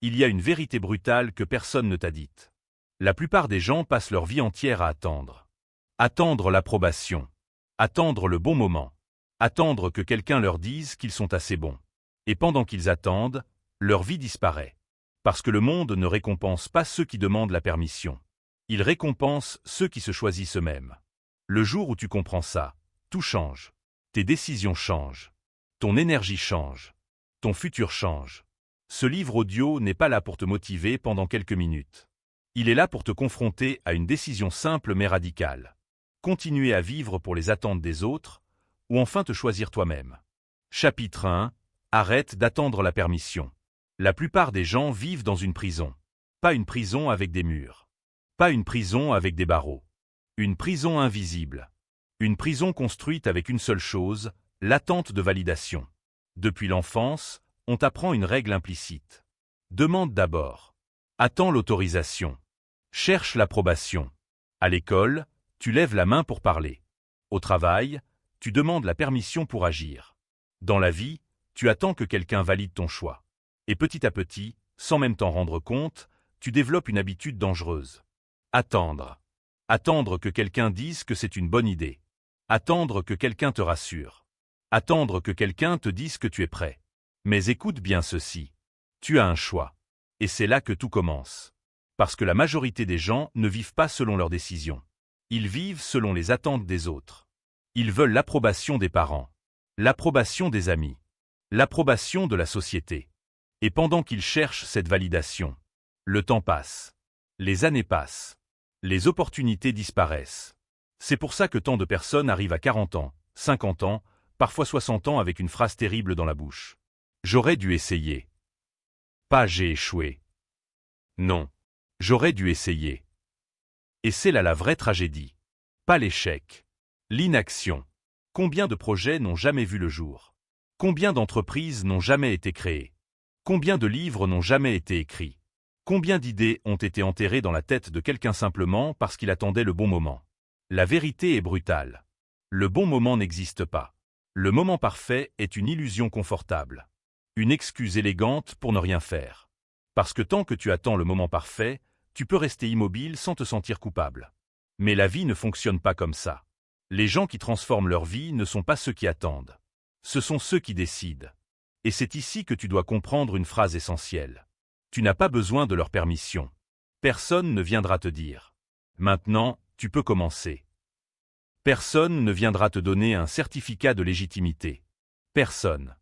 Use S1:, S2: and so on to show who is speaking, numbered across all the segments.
S1: Il y a une vérité brutale que personne ne t'a dite. La plupart des gens passent leur vie entière à attendre. Attendre l'approbation. Attendre le bon moment. Attendre que quelqu'un leur dise qu'ils sont assez bons. Et pendant qu'ils attendent, leur vie disparaît. Parce que le monde ne récompense pas ceux qui demandent la permission. Il récompense ceux qui se choisissent eux-mêmes. Le jour où tu comprends ça, tout change. Tes décisions changent. Ton énergie change. Ton futur change. Ce livre audio n'est pas là pour te motiver pendant quelques minutes. Il est là pour te confronter à une décision simple mais radicale. Continuer à vivre pour les attentes des autres, ou enfin te choisir toi-même. Chapitre 1. Arrête d'attendre la permission. La plupart des gens vivent dans une prison. Pas une prison avec des murs. Pas une prison avec des barreaux. Une prison invisible. Une prison construite avec une seule chose, l'attente de validation. Depuis l'enfance, on t'apprend une règle implicite. Demande d'abord. Attends l'autorisation. Cherche l'approbation. À l'école, tu lèves la main pour parler. Au travail, tu demandes la permission pour agir. Dans la vie, tu attends que quelqu'un valide ton choix. Et petit à petit, sans même t'en rendre compte, tu développes une habitude dangereuse. Attendre. Attendre que quelqu'un dise que c'est une bonne idée. Attendre que quelqu'un te rassure. Attendre que quelqu'un te dise que tu es prêt. Mais écoute bien ceci. Tu as un choix. Et c'est là que tout commence. Parce que la majorité des gens ne vivent pas selon leurs décisions. Ils vivent selon les attentes des autres. Ils veulent l'approbation des parents, l'approbation des amis, l'approbation de la société. Et pendant qu'ils cherchent cette validation, le temps passe. Les années passent. Les opportunités disparaissent. C'est pour ça que tant de personnes arrivent à 40 ans, 50 ans, parfois 60 ans avec une phrase terrible dans la bouche. J'aurais dû essayer. Pas j'ai échoué. Non. J'aurais dû essayer. Et c'est là la vraie tragédie. Pas l'échec. L'inaction. Combien de projets n'ont jamais vu le jour? Combien d'entreprises n'ont jamais été créées? Combien de livres n'ont jamais été écrits? Combien d'idées ont été enterrées dans la tête de quelqu'un simplement parce qu'il attendait le bon moment? La vérité est brutale. Le bon moment n'existe pas. Le moment parfait est une illusion confortable. Une excuse élégante pour ne rien faire. Parce que tant que tu attends le moment parfait, tu peux rester immobile sans te sentir coupable. Mais la vie ne fonctionne pas comme ça. Les gens qui transforment leur vie ne sont pas ceux qui attendent. Ce sont ceux qui décident. Et c'est ici que tu dois comprendre une phrase essentielle. Tu n'as pas besoin de leur permission. Personne ne viendra te dire. Maintenant, tu peux commencer. Personne ne viendra te donner un certificat de légitimité. Personne.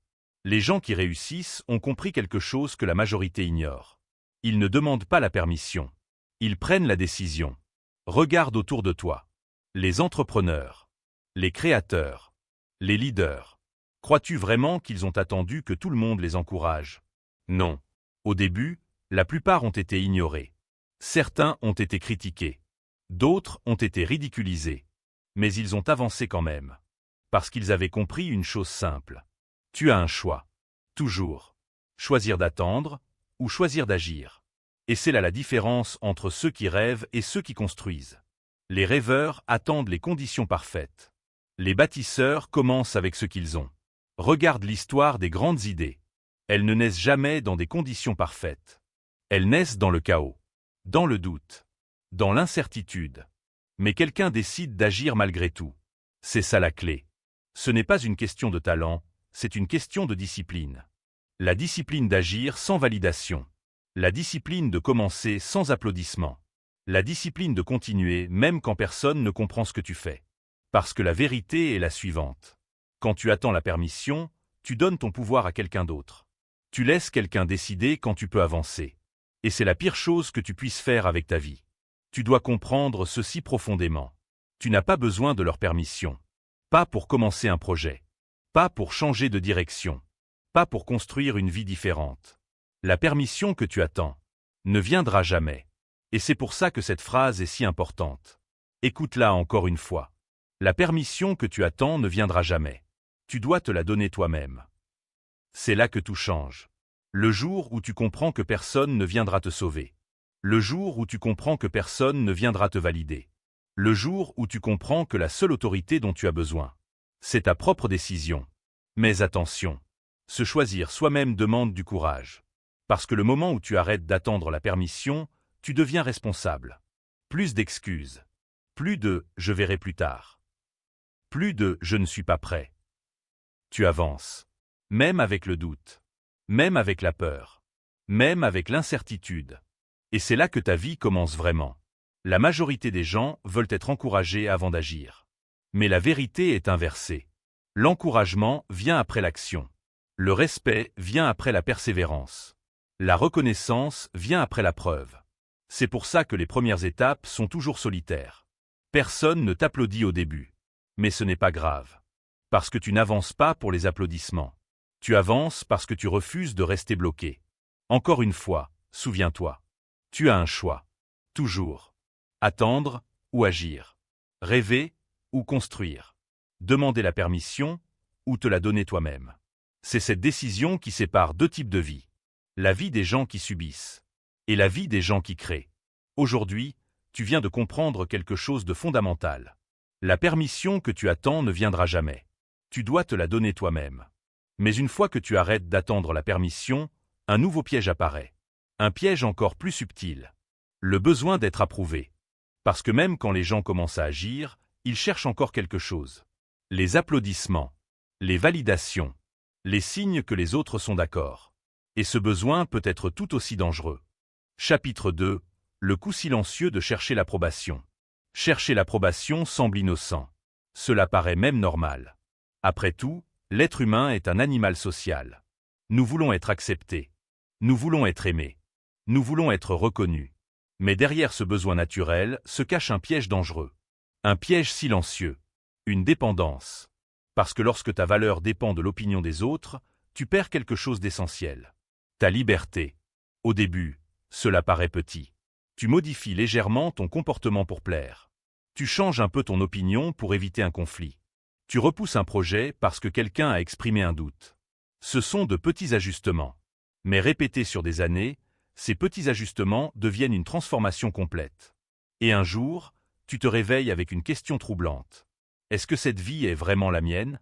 S1: Les gens qui réussissent ont compris quelque chose que la majorité ignore. Ils ne demandent pas la permission. Ils prennent la décision. Regarde autour de toi. Les entrepreneurs. Les créateurs. Les leaders. Crois-tu vraiment qu'ils ont attendu que tout le monde les encourage? Non. Au début, la plupart ont été ignorés. Certains ont été critiqués. D'autres ont été ridiculisés. Mais ils ont avancé quand même. Parce qu'ils avaient compris une chose simple. Tu as un choix. Toujours. Choisir d'attendre ou choisir d'agir. Et c'est là la différence entre ceux qui rêvent et ceux qui construisent. Les rêveurs attendent les conditions parfaites. Les bâtisseurs commencent avec ce qu'ils ont. Regarde l'histoire des grandes idées. Elles ne naissent jamais dans des conditions parfaites. Elles naissent dans le chaos, dans le doute, dans l'incertitude. Mais quelqu'un décide d'agir malgré tout. C'est ça la clé. Ce n'est pas une question de talent, c'est une question de discipline. La discipline d'agir sans validation. La discipline de commencer sans applaudissements. La discipline de continuer même quand personne ne comprend ce que tu fais. Parce que la vérité est la suivante. Quand tu attends la permission, tu donnes ton pouvoir à quelqu'un d'autre. Tu laisses quelqu'un décider quand tu peux avancer. Et c'est la pire chose que tu puisses faire avec ta vie. Tu dois comprendre ceci profondément. Tu n'as pas besoin de leur permission. Pas pour commencer un projet. Pas pour changer de direction. Pas pour construire une vie différente. La permission que tu attends ne viendra jamais. Et c'est pour ça que cette phrase est si importante. Écoute-la encore une fois. La permission que tu attends ne viendra jamais. Tu dois te la donner toi-même. C'est là que tout change. Le jour où tu comprends que personne ne viendra te sauver. Le jour où tu comprends que personne ne viendra te valider. Le jour où tu comprends que la seule autorité dont tu as besoin, c'est ta propre décision. Mais attention, se choisir soi-même demande du courage. Parce que le moment où tu arrêtes d'attendre la permission, tu deviens responsable. Plus d'excuses. Plus de « je verrai plus tard ». Plus de « je ne suis pas prêt ». Tu avances. Même avec le doute. Même avec la peur. Même avec l'incertitude. Et c'est là que ta vie commence vraiment. La majorité des gens veulent être encouragés avant d'agir. Mais la vérité est inversée. L'encouragement vient après l'action. Le respect vient après la persévérance. La reconnaissance vient après la preuve. C'est pour ça que les premières étapes sont toujours solitaires. Personne ne t'applaudit au début. Mais ce n'est pas grave. Parce que tu n'avances pas pour les applaudissements. Tu avances parce que tu refuses de rester bloqué. Encore une fois, souviens-toi. Tu as un choix. Toujours. Attendre ou agir. Rêver ou construire. Demander la permission ou te la donner toi-même. C'est cette décision qui sépare deux types de vie. La vie des gens qui subissent et la vie des gens qui créent. Aujourd'hui, tu viens de comprendre quelque chose de fondamental. La permission que tu attends ne viendra jamais. Tu dois te la donner toi-même. Mais une fois que tu arrêtes d'attendre la permission, un nouveau piège apparaît. Un piège encore plus subtil. Le besoin d'être approuvé. Parce que même quand les gens commencent à agir, ils cherchent encore quelque chose. Les applaudissements, les validations, les signes que les autres sont d'accord. Et ce besoin peut être tout aussi dangereux. Chapitre 2. Le coût silencieux de chercher l'approbation. Chercher l'approbation semble innocent. Cela paraît même normal. Après tout, l'être humain est un animal social. Nous voulons être acceptés. Nous voulons être aimés. Nous voulons être reconnus. Mais derrière ce besoin naturel se cache un piège dangereux. Un piège silencieux. Une dépendance. Parce que lorsque ta valeur dépend de l'opinion des autres, tu perds quelque chose d'essentiel. Ta liberté. Au début, cela paraît petit. Tu modifies légèrement ton comportement pour plaire. Tu changes un peu ton opinion pour éviter un conflit. Tu repousses un projet parce que quelqu'un a exprimé un doute. Ce sont de petits ajustements. Mais répétés sur des années, ces petits ajustements deviennent une transformation complète. Et un jour, tu te réveilles avec une question troublante. Est-ce que cette vie est vraiment la mienne?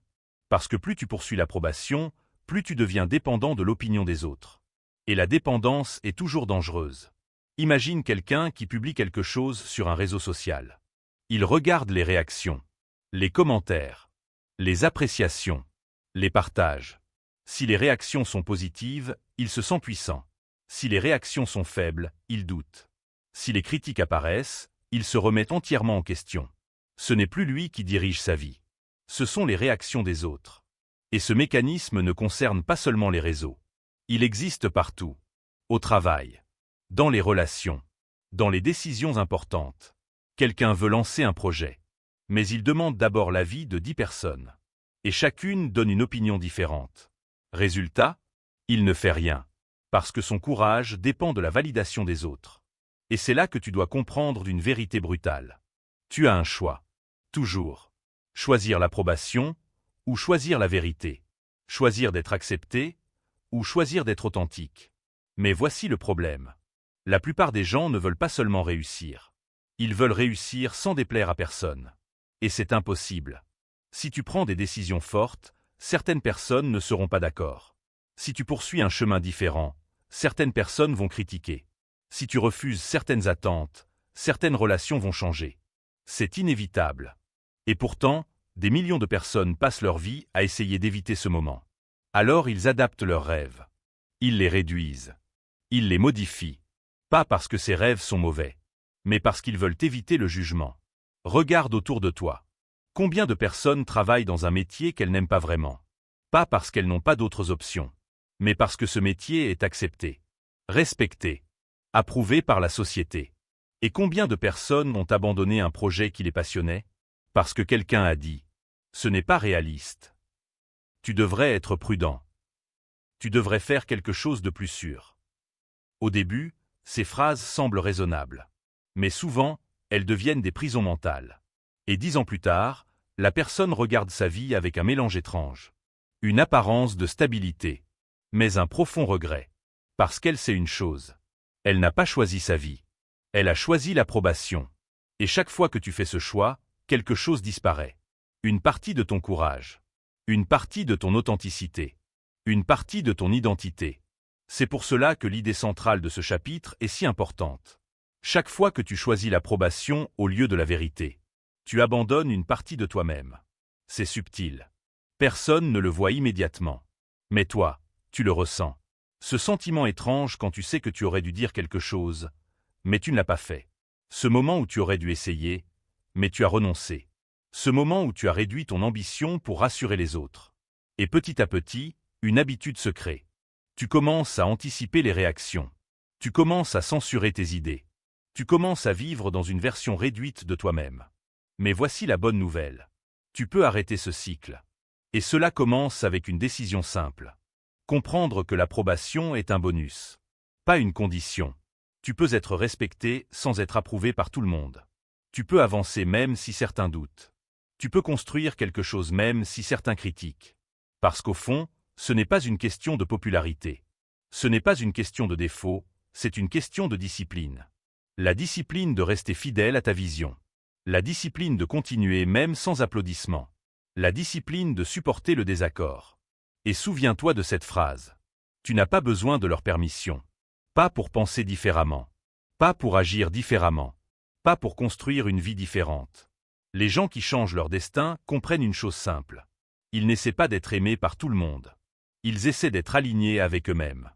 S1: Parce que plus tu poursuis l'approbation, plus tu deviens dépendant de l'opinion des autres. Et la dépendance est toujours dangereuse. Imagine quelqu'un qui publie quelque chose sur un réseau social. Il regarde les réactions, les commentaires, les appréciations, les partages. Si les réactions sont positives, il se sent puissant. Si les réactions sont faibles, il doute. Si les critiques apparaissent, il se remet entièrement en question. Ce n'est plus lui qui dirige sa vie. Ce sont les réactions des autres. Et ce mécanisme ne concerne pas seulement les réseaux. Il existe partout. Au travail. Dans les relations. Dans les décisions importantes. Quelqu'un veut lancer un projet. Mais il demande d'abord l'avis de 10 personnes. Et chacune donne une opinion différente. Résultat, il ne fait rien. Parce que son courage dépend de la validation des autres. Et c'est là que tu dois comprendre d'une vérité brutale. Tu as un choix. Toujours. Choisir l'approbation ou choisir la vérité. Choisir d'être accepté ou choisir d'être authentique. Mais voici le problème. La plupart des gens ne veulent pas seulement réussir. Ils veulent réussir sans déplaire à personne. Et c'est impossible. Si tu prends des décisions fortes, certaines personnes ne seront pas d'accord. Si tu poursuis un chemin différent, certaines personnes vont critiquer. Si tu refuses certaines attentes, certaines relations vont changer. C'est inévitable. Et pourtant, des millions de personnes passent leur vie à essayer d'éviter ce moment. Alors ils adaptent leurs rêves. Ils les réduisent. Ils les modifient. Pas parce que ces rêves sont mauvais, mais parce qu'ils veulent éviter le jugement. Regarde autour de toi. Combien de personnes travaillent dans un métier qu'elles n'aiment pas vraiment? Pas parce qu'elles n'ont pas d'autres options, mais parce que ce métier est accepté, respecté, approuvé par la société. Et combien de personnes ont abandonné un projet qui les passionnait? Parce que quelqu'un a dit « Ce n'est pas réaliste. Tu devrais être prudent. Tu devrais faire quelque chose de plus sûr. » Au début, ces phrases semblent raisonnables. Mais souvent, elles deviennent des prisons mentales. Et 10 ans plus tard, la personne regarde sa vie avec un mélange étrange. Une apparence de stabilité, mais un profond regret. Parce qu'elle sait une chose. Elle n'a pas choisi sa vie. Elle a choisi l'approbation. Et chaque fois que tu fais ce choix, quelque chose disparaît. Une partie de ton courage. Une partie de ton authenticité. Une partie de ton identité. C'est pour cela que l'idée centrale de ce chapitre est si importante. Chaque fois que tu choisis l'approbation au lieu de la vérité, tu abandonnes une partie de toi-même. C'est subtil. Personne ne le voit immédiatement. Mais toi, tu le ressens. Ce sentiment étrange quand tu sais que tu aurais dû dire quelque chose, mais tu ne l'as pas fait. Ce moment où tu aurais dû essayer, mais tu as renoncé. Ce moment où tu as réduit ton ambition pour rassurer les autres. Et petit à petit, une habitude se crée. Tu commences à anticiper les réactions. Tu commences à censurer tes idées. Tu commences à vivre dans une version réduite de toi-même. Mais voici la bonne nouvelle. Tu peux arrêter ce cycle. Et cela commence avec une décision simple. Comprendre que l'approbation est un bonus. Pas une condition. Tu peux être respecté sans être approuvé par tout le monde. Tu peux avancer même si certains doutent. Tu peux construire quelque chose même si certains critiquent. Parce qu'au fond, ce n'est pas une question de popularité. Ce n'est pas une question de défaut, c'est une question de discipline. La discipline de rester fidèle à ta vision. La discipline de continuer même sans applaudissements. La discipline de supporter le désaccord. Et souviens-toi de cette phrase. Tu n'as pas besoin de leur permission. Pas pour penser différemment. Pas pour agir différemment. Pas pour construire une vie différente. Les gens qui changent leur destin comprennent une chose simple. Ils n'essaient pas d'être aimés par tout le monde. Ils essaient d'être alignés avec eux-mêmes.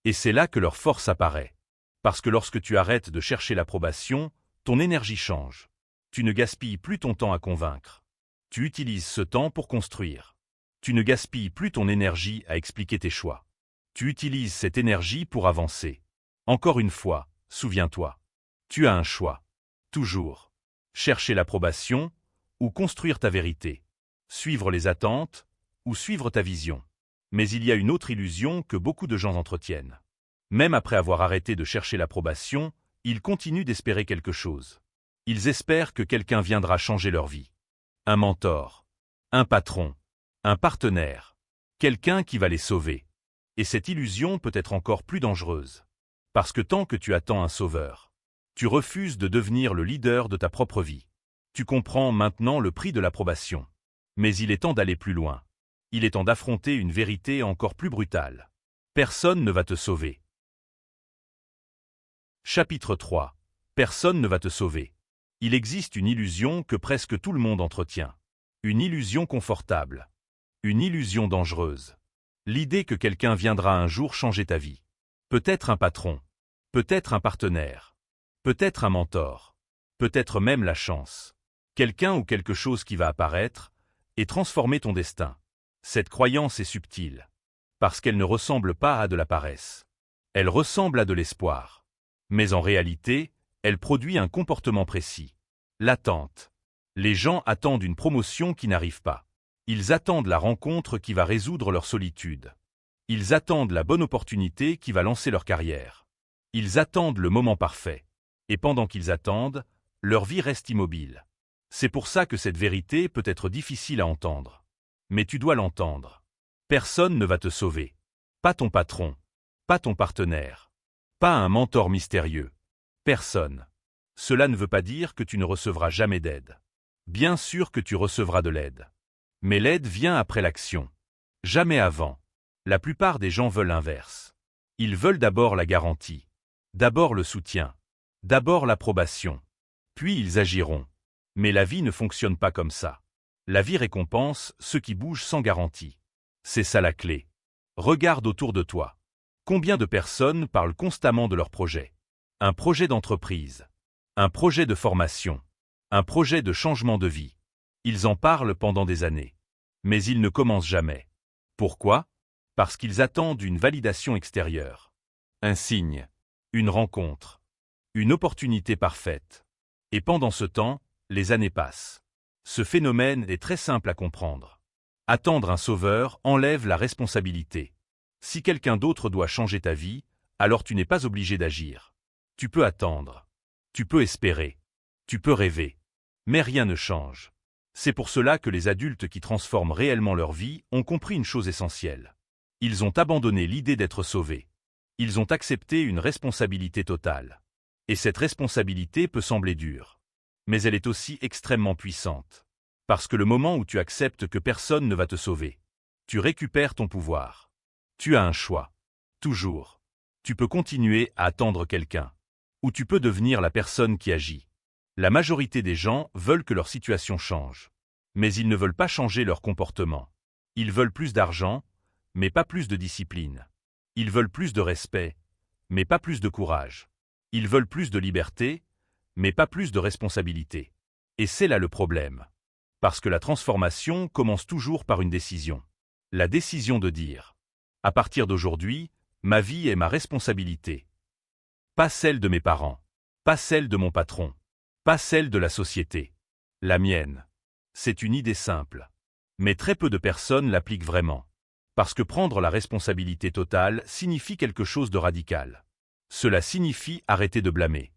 S1: Et c'est là que leur force apparaît. Parce que lorsque tu arrêtes de chercher l'approbation, ton énergie change. Tu ne gaspilles plus ton temps à convaincre. Tu utilises ce temps pour construire. Tu ne gaspilles plus ton énergie à expliquer tes choix. Tu utilises cette énergie pour avancer. Encore une fois, souviens-toi. Tu as un choix. Toujours. Chercher l'approbation ou construire ta vérité. Suivre les attentes ou suivre ta vision. Mais il y a une autre illusion que beaucoup de gens entretiennent. Même après avoir arrêté de chercher l'approbation, ils continuent d'espérer quelque chose. Ils espèrent que quelqu'un viendra changer leur vie. Un mentor, un patron, un partenaire, quelqu'un qui va les sauver. Et cette illusion peut être encore plus dangereuse. Parce que tant que tu attends un sauveur, tu refuses de devenir le leader de ta propre vie. Tu comprends maintenant le prix de l'approbation. Mais il est temps d'aller plus loin. Il est temps d'affronter une vérité encore plus brutale. Personne ne va te sauver. Chapitre 3. Personne ne va te sauver. Il existe une illusion que presque tout le monde entretient. Une illusion confortable. Une illusion dangereuse. L'idée que quelqu'un viendra un jour changer ta vie. Peut-être un patron. Peut-être un partenaire. Peut-être un mentor. Peut-être même la chance. Quelqu'un ou quelque chose qui va apparaître et transformer ton destin. Cette croyance est subtile. Parce qu'elle ne ressemble pas à de la paresse. Elle ressemble à de l'espoir. Mais en réalité, elle produit un comportement précis. L'attente. Les gens attendent une promotion qui n'arrive pas. Ils attendent la rencontre qui va résoudre leur solitude. Ils attendent la bonne opportunité qui va lancer leur carrière. Ils attendent le moment parfait. Et pendant qu'ils attendent, leur vie reste immobile. C'est pour ça que cette vérité peut être difficile à entendre. Mais tu dois l'entendre. Personne ne va te sauver. Pas ton patron. Pas ton partenaire. Pas un mentor mystérieux. Personne. Cela ne veut pas dire que tu ne recevras jamais d'aide. Bien sûr que tu recevras de l'aide. Mais l'aide vient après l'action. Jamais avant. La plupart des gens veulent l'inverse. Ils veulent d'abord la garantie. D'abord le soutien. D'abord l'approbation. Puis ils agiront. Mais la vie ne fonctionne pas comme ça. La vie récompense ceux qui bougent sans garantie. C'est ça la clé. Regarde autour de toi. Combien de personnes parlent constamment de leur projet? Un projet d'entreprise. Un projet de formation. Un projet de changement de vie. Ils en parlent pendant des années. Mais ils ne commencent jamais. Pourquoi? Parce qu'ils attendent une validation extérieure. Un signe. Une rencontre. Une opportunité parfaite. Et pendant ce temps, les années passent. Ce phénomène est très simple à comprendre. Attendre un sauveur enlève la responsabilité. Si quelqu'un d'autre doit changer ta vie, alors tu n'es pas obligé d'agir. Tu peux attendre. Tu peux espérer. Tu peux rêver. Mais rien ne change. C'est pour cela que les adultes qui transforment réellement leur vie ont compris une chose essentielle. Ils ont abandonné l'idée d'être sauvés. Ils ont accepté une responsabilité totale. Et cette responsabilité peut sembler dure. Mais elle est aussi extrêmement puissante. Parce que le moment où tu acceptes que personne ne va te sauver, tu récupères ton pouvoir. Tu as un choix. Toujours. Tu peux continuer à attendre quelqu'un. Ou tu peux devenir la personne qui agit. La majorité des gens veulent que leur situation change. Mais ils ne veulent pas changer leur comportement. Ils veulent plus d'argent, mais pas plus de discipline. Ils veulent plus de respect, mais pas plus de courage. Ils veulent plus de liberté, mais pas plus de responsabilité. Et c'est là le problème. Parce que la transformation commence toujours par une décision. La décision de dire « À partir d'aujourd'hui, ma vie est ma responsabilité. » Pas celle de mes parents, pas celle de mon patron, pas celle de la société. La mienne. C'est une idée simple. Mais très peu de personnes l'appliquent vraiment. Parce que prendre la responsabilité totale signifie quelque chose de radical. Cela signifie arrêter de blâmer.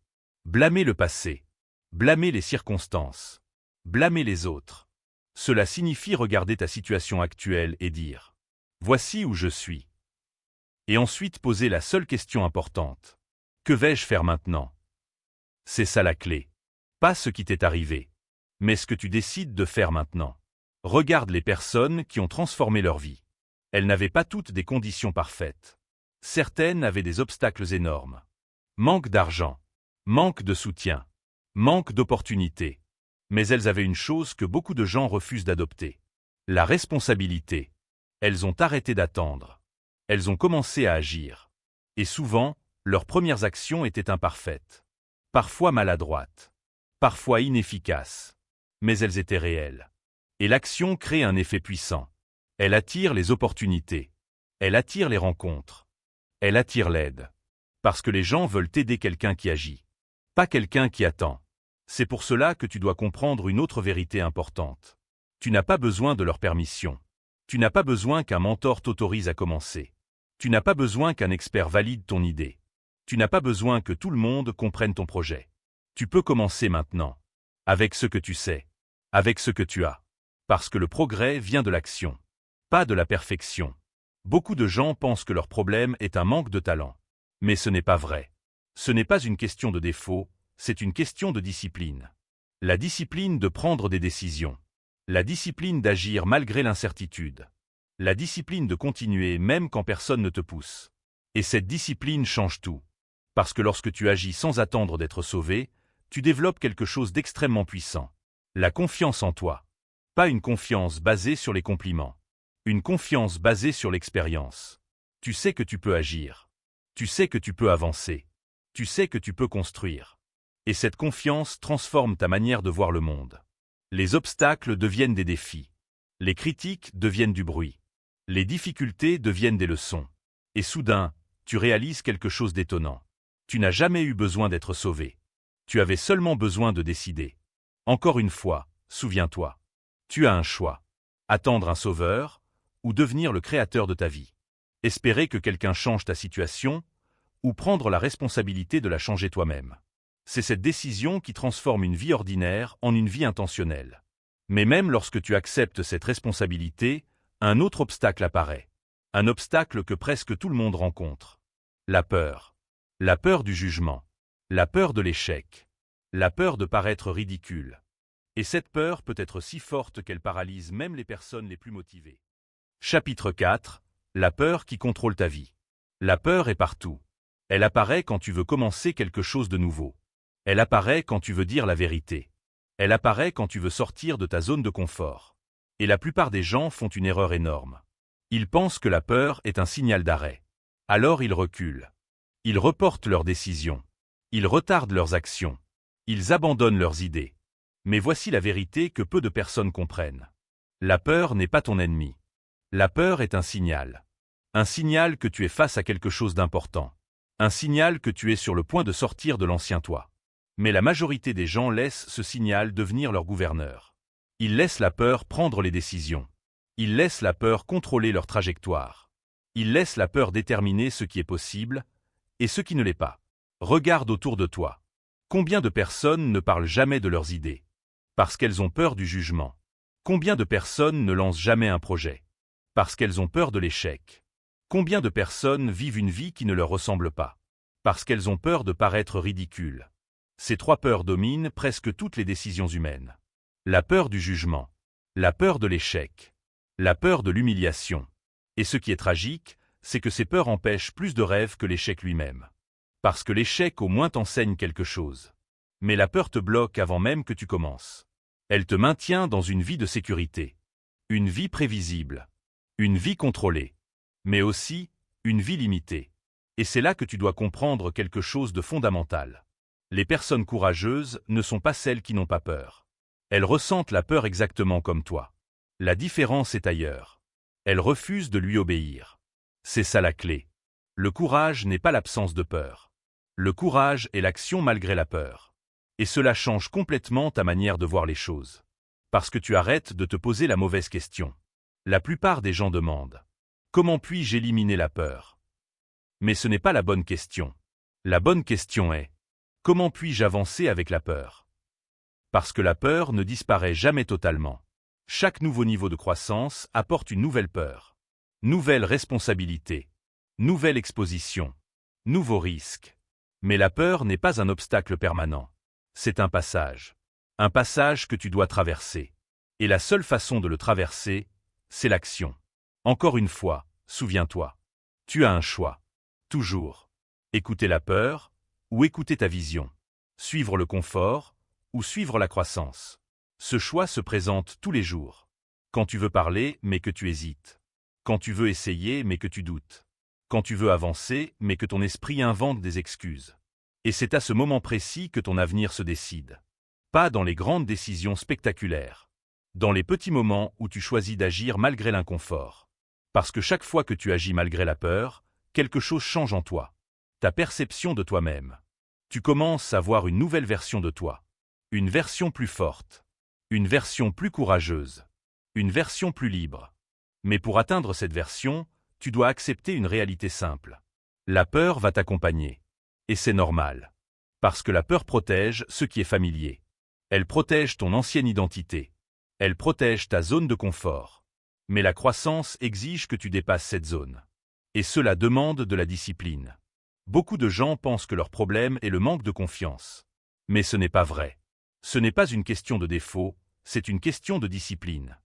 S1: Blâmer le passé. Blâmer les circonstances. Blâmer les autres. Cela signifie regarder ta situation actuelle et dire « Voici où je suis ». Et ensuite poser la seule question importante. Que vais-je faire maintenant? C'est ça la clé. Pas ce qui t'est arrivé, mais ce que tu décides de faire maintenant. Regarde les personnes qui ont transformé leur vie. Elles n'avaient pas toutes des conditions parfaites. Certaines avaient des obstacles énormes. Manque d'argent, manque de soutien, manque d'opportunités. Mais elles avaient une chose que beaucoup de gens refusent d'adopter. La responsabilité. Elles ont arrêté d'attendre. Elles ont commencé à agir. Et souvent, leurs premières actions étaient imparfaites. Parfois maladroites. Parfois inefficaces. Mais elles étaient réelles. Et l'action crée un effet puissant. Elle attire les opportunités. Elle attire les rencontres. Elle attire l'aide. Parce que les gens veulent aider quelqu'un qui agit. Pas quelqu'un qui attend. C'est pour cela que tu dois comprendre une autre vérité importante. Tu n'as pas besoin de leur permission. Tu n'as pas besoin qu'un mentor t'autorise à commencer. Tu n'as pas besoin qu'un expert valide ton idée. Tu n'as pas besoin que tout le monde comprenne ton projet. Tu peux commencer maintenant. Avec ce que tu sais. Avec ce que tu as. Parce que le progrès vient de l'action. Pas de la perfection. Beaucoup de gens pensent que leur problème est un manque de talent. Mais ce n'est pas vrai. Ce n'est pas une question de défaut, c'est une question de discipline. La discipline de prendre des décisions. La discipline d'agir malgré l'incertitude. La discipline de continuer même quand personne ne te pousse. Et cette discipline change tout. Parce que lorsque tu agis sans attendre d'être sauvé, tu développes quelque chose d'extrêmement puissant. La confiance en toi. Pas une confiance basée sur les compliments. Une confiance basée sur l'expérience. Tu sais que tu peux agir. Tu sais que tu peux avancer. Tu sais que tu peux construire. Et cette confiance transforme ta manière de voir le monde. Les obstacles deviennent des défis. Les critiques deviennent du bruit. Les difficultés deviennent des leçons. Et soudain, tu réalises quelque chose d'étonnant. Tu n'as jamais eu besoin d'être sauvé. Tu avais seulement besoin de décider. Encore une fois, souviens-toi. Tu as un choix. Attendre un sauveur, ou devenir le créateur de ta vie. Espérer que quelqu'un change ta situation, ou prendre la responsabilité de la changer toi-même. C'est cette décision qui transforme une vie ordinaire en une vie intentionnelle. Mais même lorsque tu acceptes cette responsabilité, un autre obstacle apparaît. Un obstacle que presque tout le monde rencontre. La peur. La peur du jugement. La peur de l'échec. La peur de paraître ridicule. Et cette peur peut être si forte qu'elle paralyse même les personnes les plus motivées. Chapitre 4. La peur qui contrôle ta vie. La peur est partout. Elle apparaît quand tu veux commencer quelque chose de nouveau. Elle apparaît quand tu veux dire la vérité. Elle apparaît quand tu veux sortir de ta zone de confort. Et la plupart des gens font une erreur énorme. Ils pensent que la peur est un signal d'arrêt. Alors ils reculent. Ils reportent leurs décisions. Ils retardent leurs actions. Ils abandonnent leurs idées. Mais voici la vérité que peu de personnes comprennent. La peur n'est pas ton ennemi. La peur est un signal. Un signal que tu es face à quelque chose d'important. Un signal que tu es sur le point de sortir de l'ancien toi. Mais la majorité des gens laissent ce signal devenir leur gouverneur. Ils laissent la peur prendre les décisions. Ils laissent la peur contrôler leur trajectoire. Ils laissent la peur déterminer ce qui est possible et ce qui ne l'est pas. Regarde autour de toi. Combien de personnes ne parlent jamais de leurs idées? Parce qu'elles ont peur du jugement. Combien de personnes ne lancent jamais un projet? Parce qu'elles ont peur de l'échec. Combien de personnes vivent une vie qui ne leur ressemble pas? Parce qu'elles ont peur de paraître ridicules. Ces trois peurs dominent presque toutes les décisions humaines. La peur du jugement, la peur de l'échec, la peur de l'humiliation. Et ce qui est tragique, c'est que ces peurs empêchent plus de rêves que l'échec lui-même. Parce que l'échec au moins t'enseigne quelque chose. Mais la peur te bloque avant même que tu commences. Elle te maintient dans une vie de sécurité. Une vie prévisible. Une vie contrôlée. Mais aussi, une vie limitée. Et c'est là que tu dois comprendre quelque chose de fondamental. Les personnes courageuses ne sont pas celles qui n'ont pas peur. Elles ressentent la peur exactement comme toi. La différence est ailleurs. Elles refusent de lui obéir. C'est ça la clé. Le courage n'est pas l'absence de peur. Le courage est l'action malgré la peur. Et cela change complètement ta manière de voir les choses. Parce que tu arrêtes de te poser la mauvaise question. La plupart des gens demandent « Comment puis-je éliminer la peur ?» Mais ce n'est pas la bonne question. La bonne question est « Comment puis-je avancer avec la peur ?» Parce que la peur ne disparaît jamais totalement. Chaque nouveau niveau de croissance apporte une nouvelle peur. Nouvelle responsabilité. Nouvelle exposition. Nouveaux risques. Mais la peur n'est pas un obstacle permanent. C'est un passage. Un passage que tu dois traverser. Et la seule façon de le traverser, c'est l'action. Encore une fois, souviens-toi. Tu as un choix. Toujours. Écouter la peur, ou écouter ta vision. Suivre le confort, ou suivre la croissance. Ce choix se présente tous les jours. Quand tu veux parler, mais que tu hésites. Quand tu veux essayer, mais que tu doutes. Quand tu veux avancer, mais que ton esprit invente des excuses. Et c'est à ce moment précis que ton avenir se décide. Pas dans les grandes décisions spectaculaires. Dans les petits moments où tu choisis d'agir malgré l'inconfort. Parce que chaque fois que tu agis malgré la peur, quelque chose change en toi. Ta perception de toi-même. Tu commences à voir une nouvelle version de toi. Une version plus forte. Une version plus courageuse. Une version plus libre. Mais pour atteindre cette version, tu dois accepter une réalité simple. La peur va t'accompagner. Et c'est normal. Parce que la peur protège ce qui est familier. Elle protège ton ancienne identité. Elle protège ta zone de confort. Mais la croissance exige que tu dépasses cette zone. Et cela demande de la discipline. Beaucoup de gens pensent que leur problème est le manque de confiance. Mais ce n'est pas vrai. Ce n'est pas une question de défaut, c'est une question de discipline.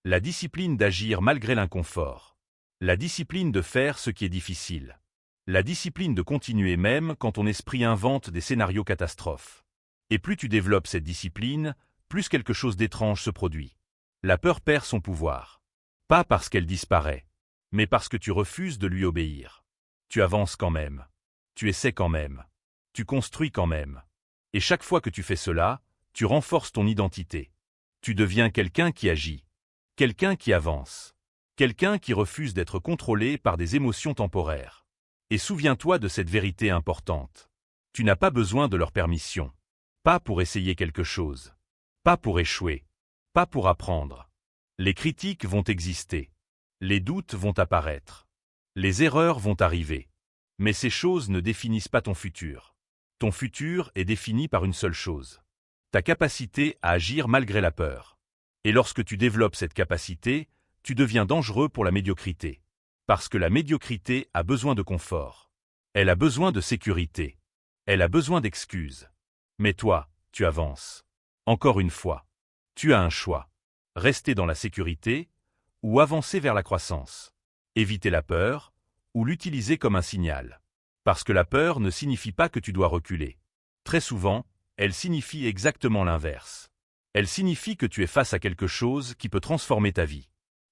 S1: La discipline d'agir malgré l'inconfort. La discipline de faire ce qui est difficile. La discipline de continuer même quand ton esprit invente des scénarios catastrophes. Et plus tu développes cette discipline, plus quelque chose d'étrange se produit. La peur perd son pouvoir. Pas parce qu'elle disparaît, mais parce que tu refuses de lui obéir. Tu avances quand même. Tu essaies quand même. Tu construis quand même. Et chaque fois que tu fais cela, tu renforces ton identité. Tu deviens quelqu'un qui agit. Quelqu'un qui avance. Quelqu'un qui refuse d'être contrôlé par des émotions temporaires. Et souviens-toi de cette vérité importante. Tu n'as pas besoin de leur permission. Pas pour essayer quelque chose. Pas pour échouer. Pas pour apprendre. Les critiques vont exister. Les doutes vont apparaître. Les erreurs vont arriver. Mais ces choses ne définissent pas ton futur. Ton futur est défini par une seule chose. Ta capacité à agir malgré la peur. Et lorsque tu développes cette capacité, tu deviens dangereux pour la médiocrité. Parce que la médiocrité a besoin de confort. Elle a besoin de sécurité. Elle a besoin d'excuses. Mais toi, tu avances. Encore une fois, tu as un choix. Rester dans la sécurité ou avancer vers la croissance. Éviter la peur ou l'utiliser comme un signal. Parce que la peur ne signifie pas que tu dois reculer. Très souvent, elle signifie exactement l'inverse. Elle signifie que tu es face à quelque chose qui peut transformer ta vie.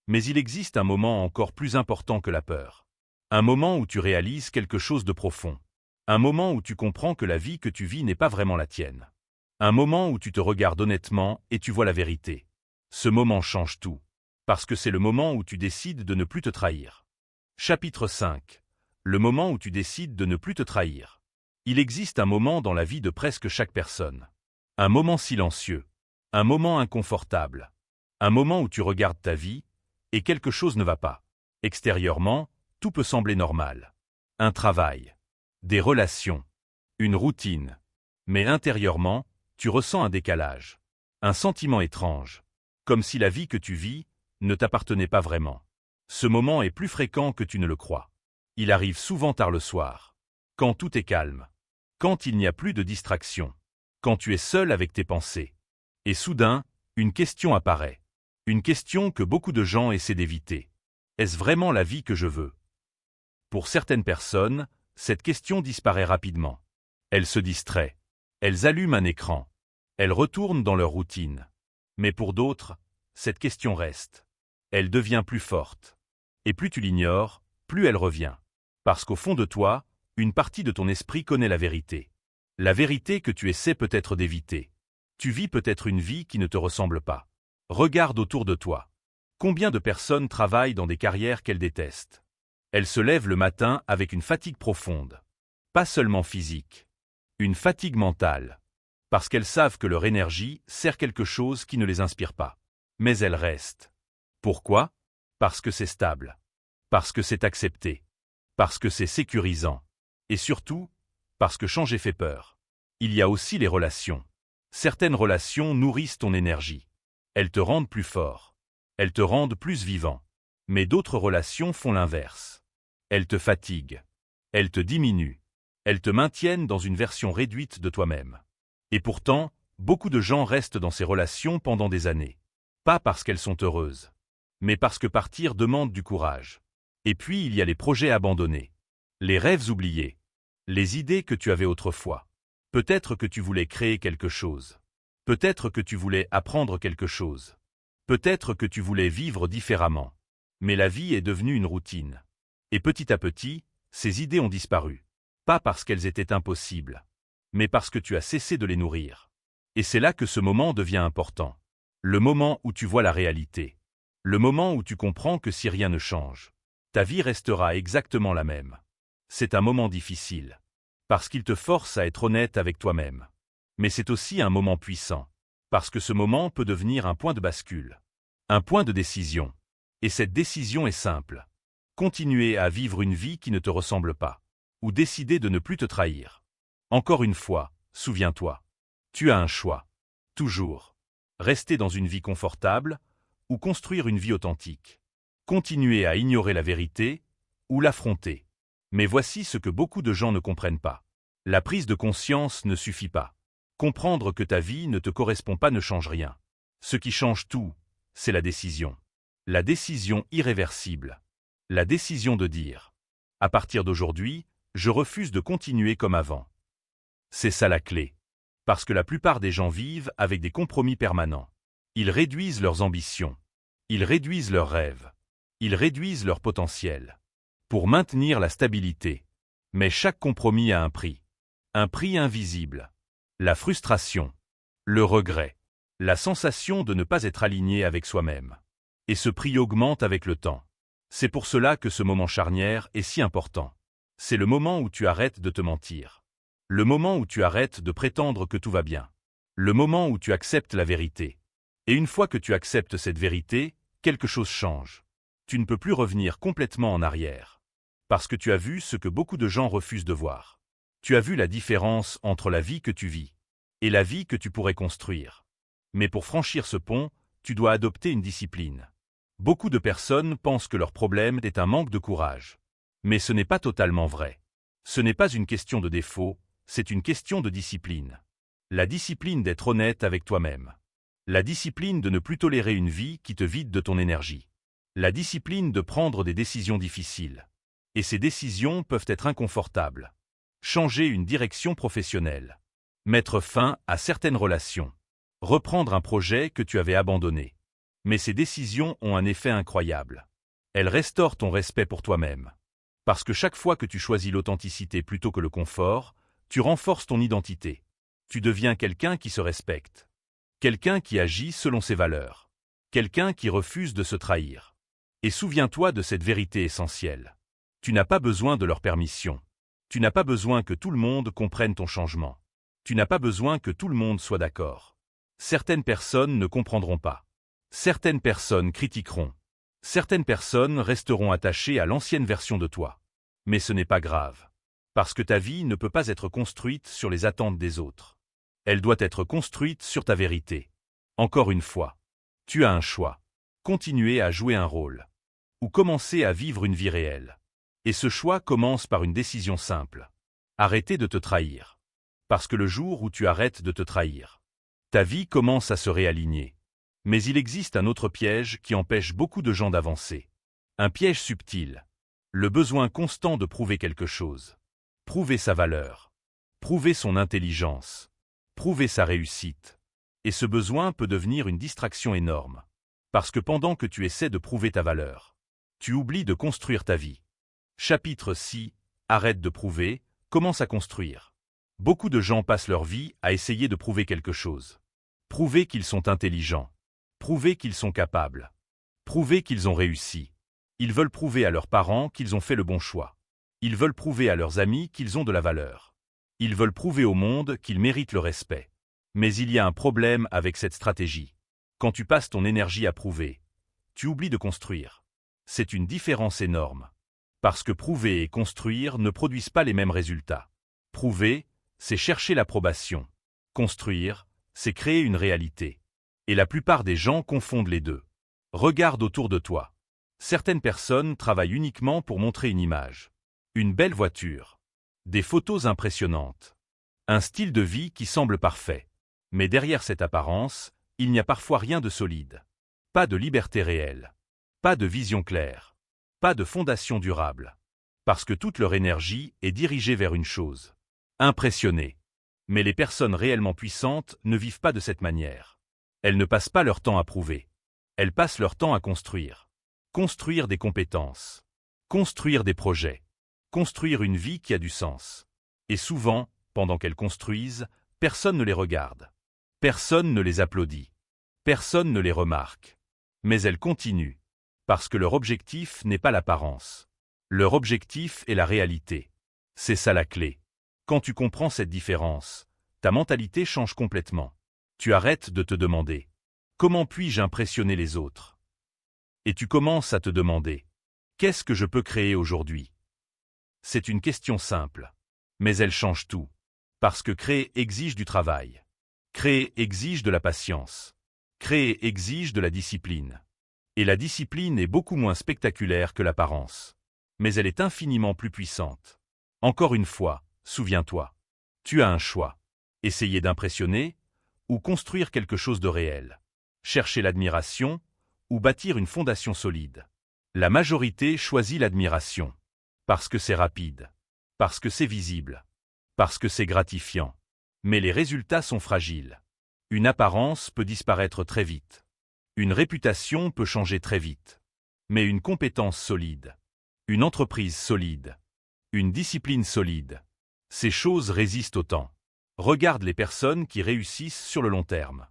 S1: Mais il existe un moment encore plus important que la peur. Un moment où tu réalises quelque chose de profond. Un moment où tu comprends que la vie que tu vis n'est pas vraiment la tienne. Un moment où tu te regardes honnêtement et tu vois la vérité. Ce moment change tout. Parce que c'est le moment où tu décides de ne plus te trahir. Chapitre 5. Le moment où tu décides de ne plus te trahir. Il existe un moment dans la vie de presque chaque personne. Un moment silencieux. Un moment inconfortable. Un moment où tu regardes ta vie et quelque chose ne va pas. Extérieurement, tout peut sembler normal. Un travail. Des relations. Une routine. Mais intérieurement, tu ressens un décalage. Un sentiment étrange. Comme si la vie que tu vis ne t'appartenait pas vraiment. Ce moment est plus fréquent que tu ne le crois. Il arrive souvent tard le soir. Quand tout est calme. Quand il n'y a plus de distraction. Quand tu es seul avec tes pensées. Et soudain, une question apparaît. Une question que beaucoup de gens essaient d'éviter. Est-ce vraiment la vie que je veux ? Pour certaines personnes, cette question disparaît rapidement. Elles se distraient. Elles allument un écran. Elles retournent dans leur routine. Mais pour d'autres, cette question reste. Elle devient plus forte. Et plus tu l'ignores, plus elle revient. Parce qu'au fond de toi, une partie de ton esprit connaît la vérité. La vérité que tu essaies peut-être d'éviter. Tu vis peut-être une vie qui ne te ressemble pas. Regarde autour de toi. Combien de personnes travaillent dans des carrières qu'elles détestent? Elles se lèvent le matin avec une fatigue profonde. Pas seulement physique. Une fatigue mentale. Parce qu'elles savent que leur énergie sert quelque chose qui ne les inspire pas. Mais elles restent. Pourquoi? Parce que c'est stable. Parce que c'est accepté. Parce que c'est sécurisant. Et surtout, parce que changer fait peur. Il y a aussi les relations. Certaines relations nourrissent ton énergie. Elles te rendent plus fort. Elles te rendent plus vivant. Mais d'autres relations font l'inverse. Elles te fatiguent. Elles te diminuent. Elles te maintiennent dans une version réduite de toi-même. Et pourtant, beaucoup de gens restent dans ces relations pendant des années. Pas parce qu'elles sont heureuses, mais parce que partir demande du courage. Et puis il y a les projets abandonnés, les rêves oubliés, les idées que tu avais autrefois. Peut-être que tu voulais créer quelque chose. Peut-être que tu voulais apprendre quelque chose. Peut-être que tu voulais vivre différemment. Mais la vie est devenue une routine. Et petit à petit, ces idées ont disparu. Pas parce qu'elles étaient impossibles, mais parce que tu as cessé de les nourrir. Et c'est là que ce moment devient important. Le moment où tu vois la réalité. Le moment où tu comprends que si rien ne change, ta vie restera exactement la même. C'est un moment difficile. Parce qu'il te force à être honnête avec toi-même. Mais c'est aussi un moment puissant. Parce que ce moment peut devenir un point de bascule. Un point de décision. Et cette décision est simple. Continuer à vivre une vie qui ne te ressemble pas. Ou décider de ne plus te trahir. Encore une fois, souviens-toi. Tu as un choix. Toujours. Rester dans une vie confortable, ou construire une vie authentique. Continuer à ignorer la vérité, ou l'affronter. Mais voici ce que beaucoup de gens ne comprennent pas. La prise de conscience ne suffit pas. Comprendre que ta vie ne te correspond pas ne change rien. Ce qui change tout, c'est la décision. La décision irréversible. La décision de dire. À partir d'aujourd'hui, je refuse de continuer comme avant. C'est ça la clé. Parce que la plupart des gens vivent avec des compromis permanents. Ils réduisent leurs ambitions. Ils réduisent leurs rêves. Ils réduisent leur potentiel. Pour maintenir la stabilité. Mais chaque compromis a un prix. Un prix invisible. La frustration. Le regret. La sensation de ne pas être aligné avec soi-même. Et ce prix augmente avec le temps. C'est pour cela que ce moment charnière est si important. C'est le moment où tu arrêtes de te mentir. Le moment où tu arrêtes de prétendre que tout va bien. Le moment où tu acceptes la vérité. Et une fois que tu acceptes cette vérité, quelque chose change. Tu ne peux plus revenir complètement en arrière. Parce que tu as vu ce que beaucoup de gens refusent de voir. Tu as vu la différence entre la vie que tu vis et la vie que tu pourrais construire. Mais pour franchir ce pont, tu dois adopter une discipline. Beaucoup de personnes pensent que leur problème est un manque de courage. Mais ce n'est pas totalement vrai. Ce n'est pas une question de défaut, c'est une question de discipline. La discipline d'être honnête avec toi-même. La discipline de ne plus tolérer une vie qui te vide de ton énergie. La discipline de prendre des décisions difficiles. Et ces décisions peuvent être inconfortables. Changer une direction professionnelle. Mettre fin à certaines relations. Reprendre un projet que tu avais abandonné. Mais ces décisions ont un effet incroyable. Elles restaurent ton respect pour toi-même. Parce que chaque fois que tu choisis l'authenticité plutôt que le confort, tu renforces ton identité. Tu deviens quelqu'un qui se respecte. Quelqu'un qui agit selon ses valeurs. Quelqu'un qui refuse de se trahir. Et souviens-toi de cette vérité essentielle. Tu n'as pas besoin de leur permission. Tu n'as pas besoin que tout le monde comprenne ton changement. Tu n'as pas besoin que tout le monde soit d'accord. Certaines personnes ne comprendront pas. Certaines personnes critiqueront. Certaines personnes resteront attachées à l'ancienne version de toi. Mais ce n'est pas grave. Parce que ta vie ne peut pas être construite sur les attentes des autres. Elle doit être construite sur ta vérité. Encore une fois, tu as un choix. Continuer à jouer un rôle. Ou commencer à vivre une vie réelle. Et ce choix commence par une décision simple. Arrêter de te trahir. Parce que le jour où tu arrêtes de te trahir, ta vie commence à se réaligner. Mais il existe un autre piège qui empêche beaucoup de gens d'avancer. Un piège subtil. Le besoin constant de prouver quelque chose. Prouver sa valeur. Prouver son intelligence. Prouver sa réussite. Et ce besoin peut devenir une distraction énorme. Parce que pendant que tu essaies de prouver ta valeur, tu oublies de construire ta vie. Chapitre 6. Arrête de prouver, commence à construire. Beaucoup de gens passent leur vie à essayer de prouver quelque chose. Prouver qu'ils sont intelligents. Prouver qu'ils sont capables. Prouver qu'ils ont réussi. Ils veulent prouver à leurs parents qu'ils ont fait le bon choix. Ils veulent prouver à leurs amis qu'ils ont de la valeur. Ils veulent prouver au monde qu'ils méritent le respect. Mais il y a un problème avec cette stratégie. Quand tu passes ton énergie à prouver, tu oublies de construire. C'est une différence énorme. Parce que prouver et construire ne produisent pas les mêmes résultats. Prouver, c'est chercher l'approbation. Construire, c'est créer une réalité. Et la plupart des gens confondent les deux. Regarde autour de toi. Certaines personnes travaillent uniquement pour montrer une image. Une belle voiture. Des photos impressionnantes. Un style de vie qui semble parfait. Mais derrière cette apparence, il n'y a parfois rien de solide. Pas de liberté réelle. Pas de vision claire. Pas de fondation durable. Parce que toute leur énergie est dirigée vers une chose. Impressionner. Mais les personnes réellement puissantes ne vivent pas de cette manière. Elles ne passent pas leur temps à prouver. Elles passent leur temps à construire. Construire des compétences. Construire des projets. Construire une vie qui a du sens. Et souvent, pendant qu'elles construisent, personne ne les regarde. Personne ne les applaudit. Personne ne les remarque. Mais elles continuent. Parce que leur objectif n'est pas l'apparence. Leur objectif est la réalité. C'est ça la clé. Quand tu comprends cette différence, ta mentalité change complètement. Tu arrêtes de te demander « Comment puis-je impressionner les autres ?» Et tu commences à te demander « Qu'est-ce que je peux créer aujourd'hui ?» C'est une question simple. Mais elle change tout. Parce que créer exige du travail. Créer exige de la patience. Créer exige de la discipline. Et la discipline est beaucoup moins spectaculaire que l'apparence. Mais elle est infiniment plus puissante. Encore une fois, souviens-toi. Tu as un choix. Essayer d'impressionner ou construire quelque chose de réel. Chercher l'admiration ou bâtir une fondation solide. La majorité choisit l'admiration. Parce que c'est rapide. Parce que c'est visible. Parce que c'est gratifiant. Mais les résultats sont fragiles. Une apparence peut disparaître très vite. Une réputation peut changer très vite. Mais une compétence solide. Une entreprise solide. Une discipline solide. Ces choses résistent au temps. Regarde les personnes qui réussissent sur le long terme.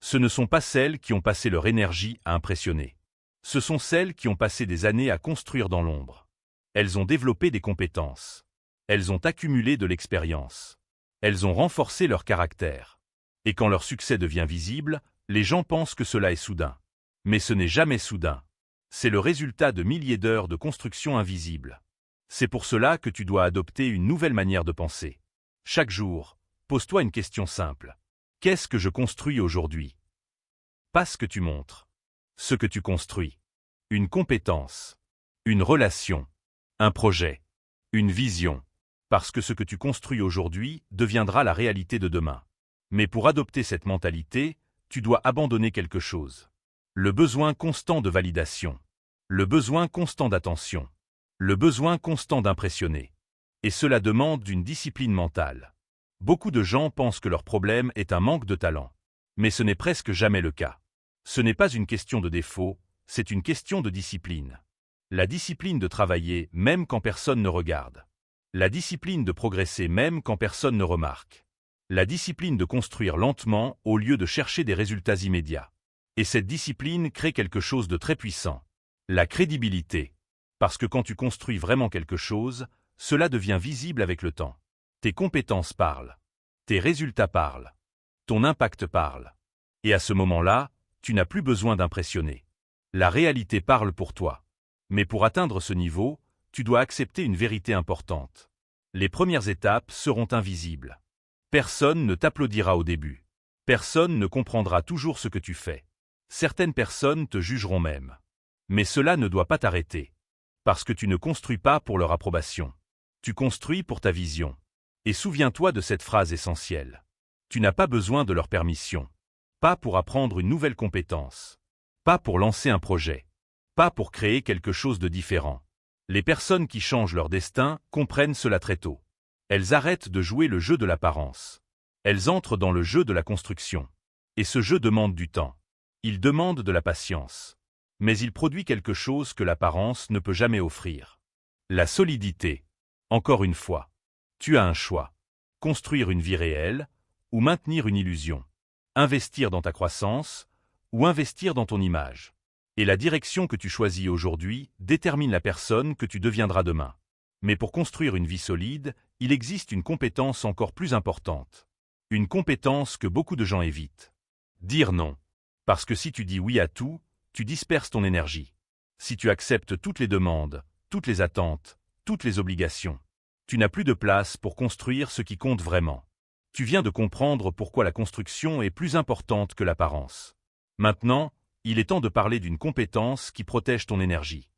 S1: Ce ne sont pas celles qui ont passé leur énergie à impressionner. Ce sont celles qui ont passé des années à construire dans l'ombre. Elles ont développé des compétences. Elles ont accumulé de l'expérience. Elles ont renforcé leur caractère. Et quand leur succès devient visible, les gens pensent que cela est soudain. Mais ce n'est jamais soudain. C'est le résultat de milliers d'heures de construction invisible. C'est pour cela que tu dois adopter une nouvelle manière de penser. Chaque jour, pose-toi une question simple. Qu'est-ce que je construis aujourd'hui? Pas ce que tu montres. Ce que tu construis. Une compétence. Une relation. Un projet. Une vision. Parce que ce que tu construis aujourd'hui deviendra la réalité de demain. Mais pour adopter cette mentalité, tu dois abandonner quelque chose. Le besoin constant de validation. Le besoin constant d'attention. Le besoin constant d'impressionner. Et cela demande une discipline mentale. Beaucoup de gens pensent que leur problème est un manque de talent. Mais ce n'est presque jamais le cas. Ce n'est pas une question de défaut, c'est une question de discipline. La discipline de travailler même quand personne ne regarde. La discipline de progresser même quand personne ne remarque. La discipline de construire lentement au lieu de chercher des résultats immédiats. Et cette discipline crée quelque chose de très puissant. La crédibilité. Parce que quand tu construis vraiment quelque chose, cela devient visible avec le temps. Tes compétences parlent. Tes résultats parlent. Ton impact parle. Et à ce moment-là, tu n'as plus besoin d'impressionner. La réalité parle pour toi. Mais pour atteindre ce niveau, tu dois accepter une vérité importante. Les premières étapes seront invisibles. Personne ne t'applaudira au début. Personne ne comprendra toujours ce que tu fais. Certaines personnes te jugeront même. Mais cela ne doit pas t'arrêter. Parce que tu ne construis pas pour leur approbation. Tu construis pour ta vision. Et souviens-toi de cette phrase essentielle. Tu n'as pas besoin de leur permission. Pas pour apprendre une nouvelle compétence. Pas pour lancer un projet. Pas pour créer quelque chose de différent. Les personnes qui changent leur destin comprennent cela très tôt. Elles arrêtent de jouer le jeu de l'apparence. Elles entrent dans le jeu de la construction. Et ce jeu demande du temps. Il demande de la patience. Mais il produit quelque chose que l'apparence ne peut jamais offrir. La solidité. Encore une fois. Tu as un choix. Construire une vie réelle, ou maintenir une illusion. Investir dans ta croissance, ou investir dans ton image. Et la direction que tu choisis aujourd'hui détermine la personne que tu deviendras demain. Mais pour construire une vie solide, il existe une compétence encore plus importante. Une compétence que beaucoup de gens évitent. Dire non. Parce que si tu dis oui à tout, tu disperses ton énergie. Si tu acceptes toutes les demandes, toutes les attentes, toutes les obligations, tu n'as plus de place pour construire ce qui compte vraiment. Tu viens de comprendre pourquoi la construction est plus importante que l'apparence. Maintenant, il est temps de parler d'une compétence qui protège ton énergie.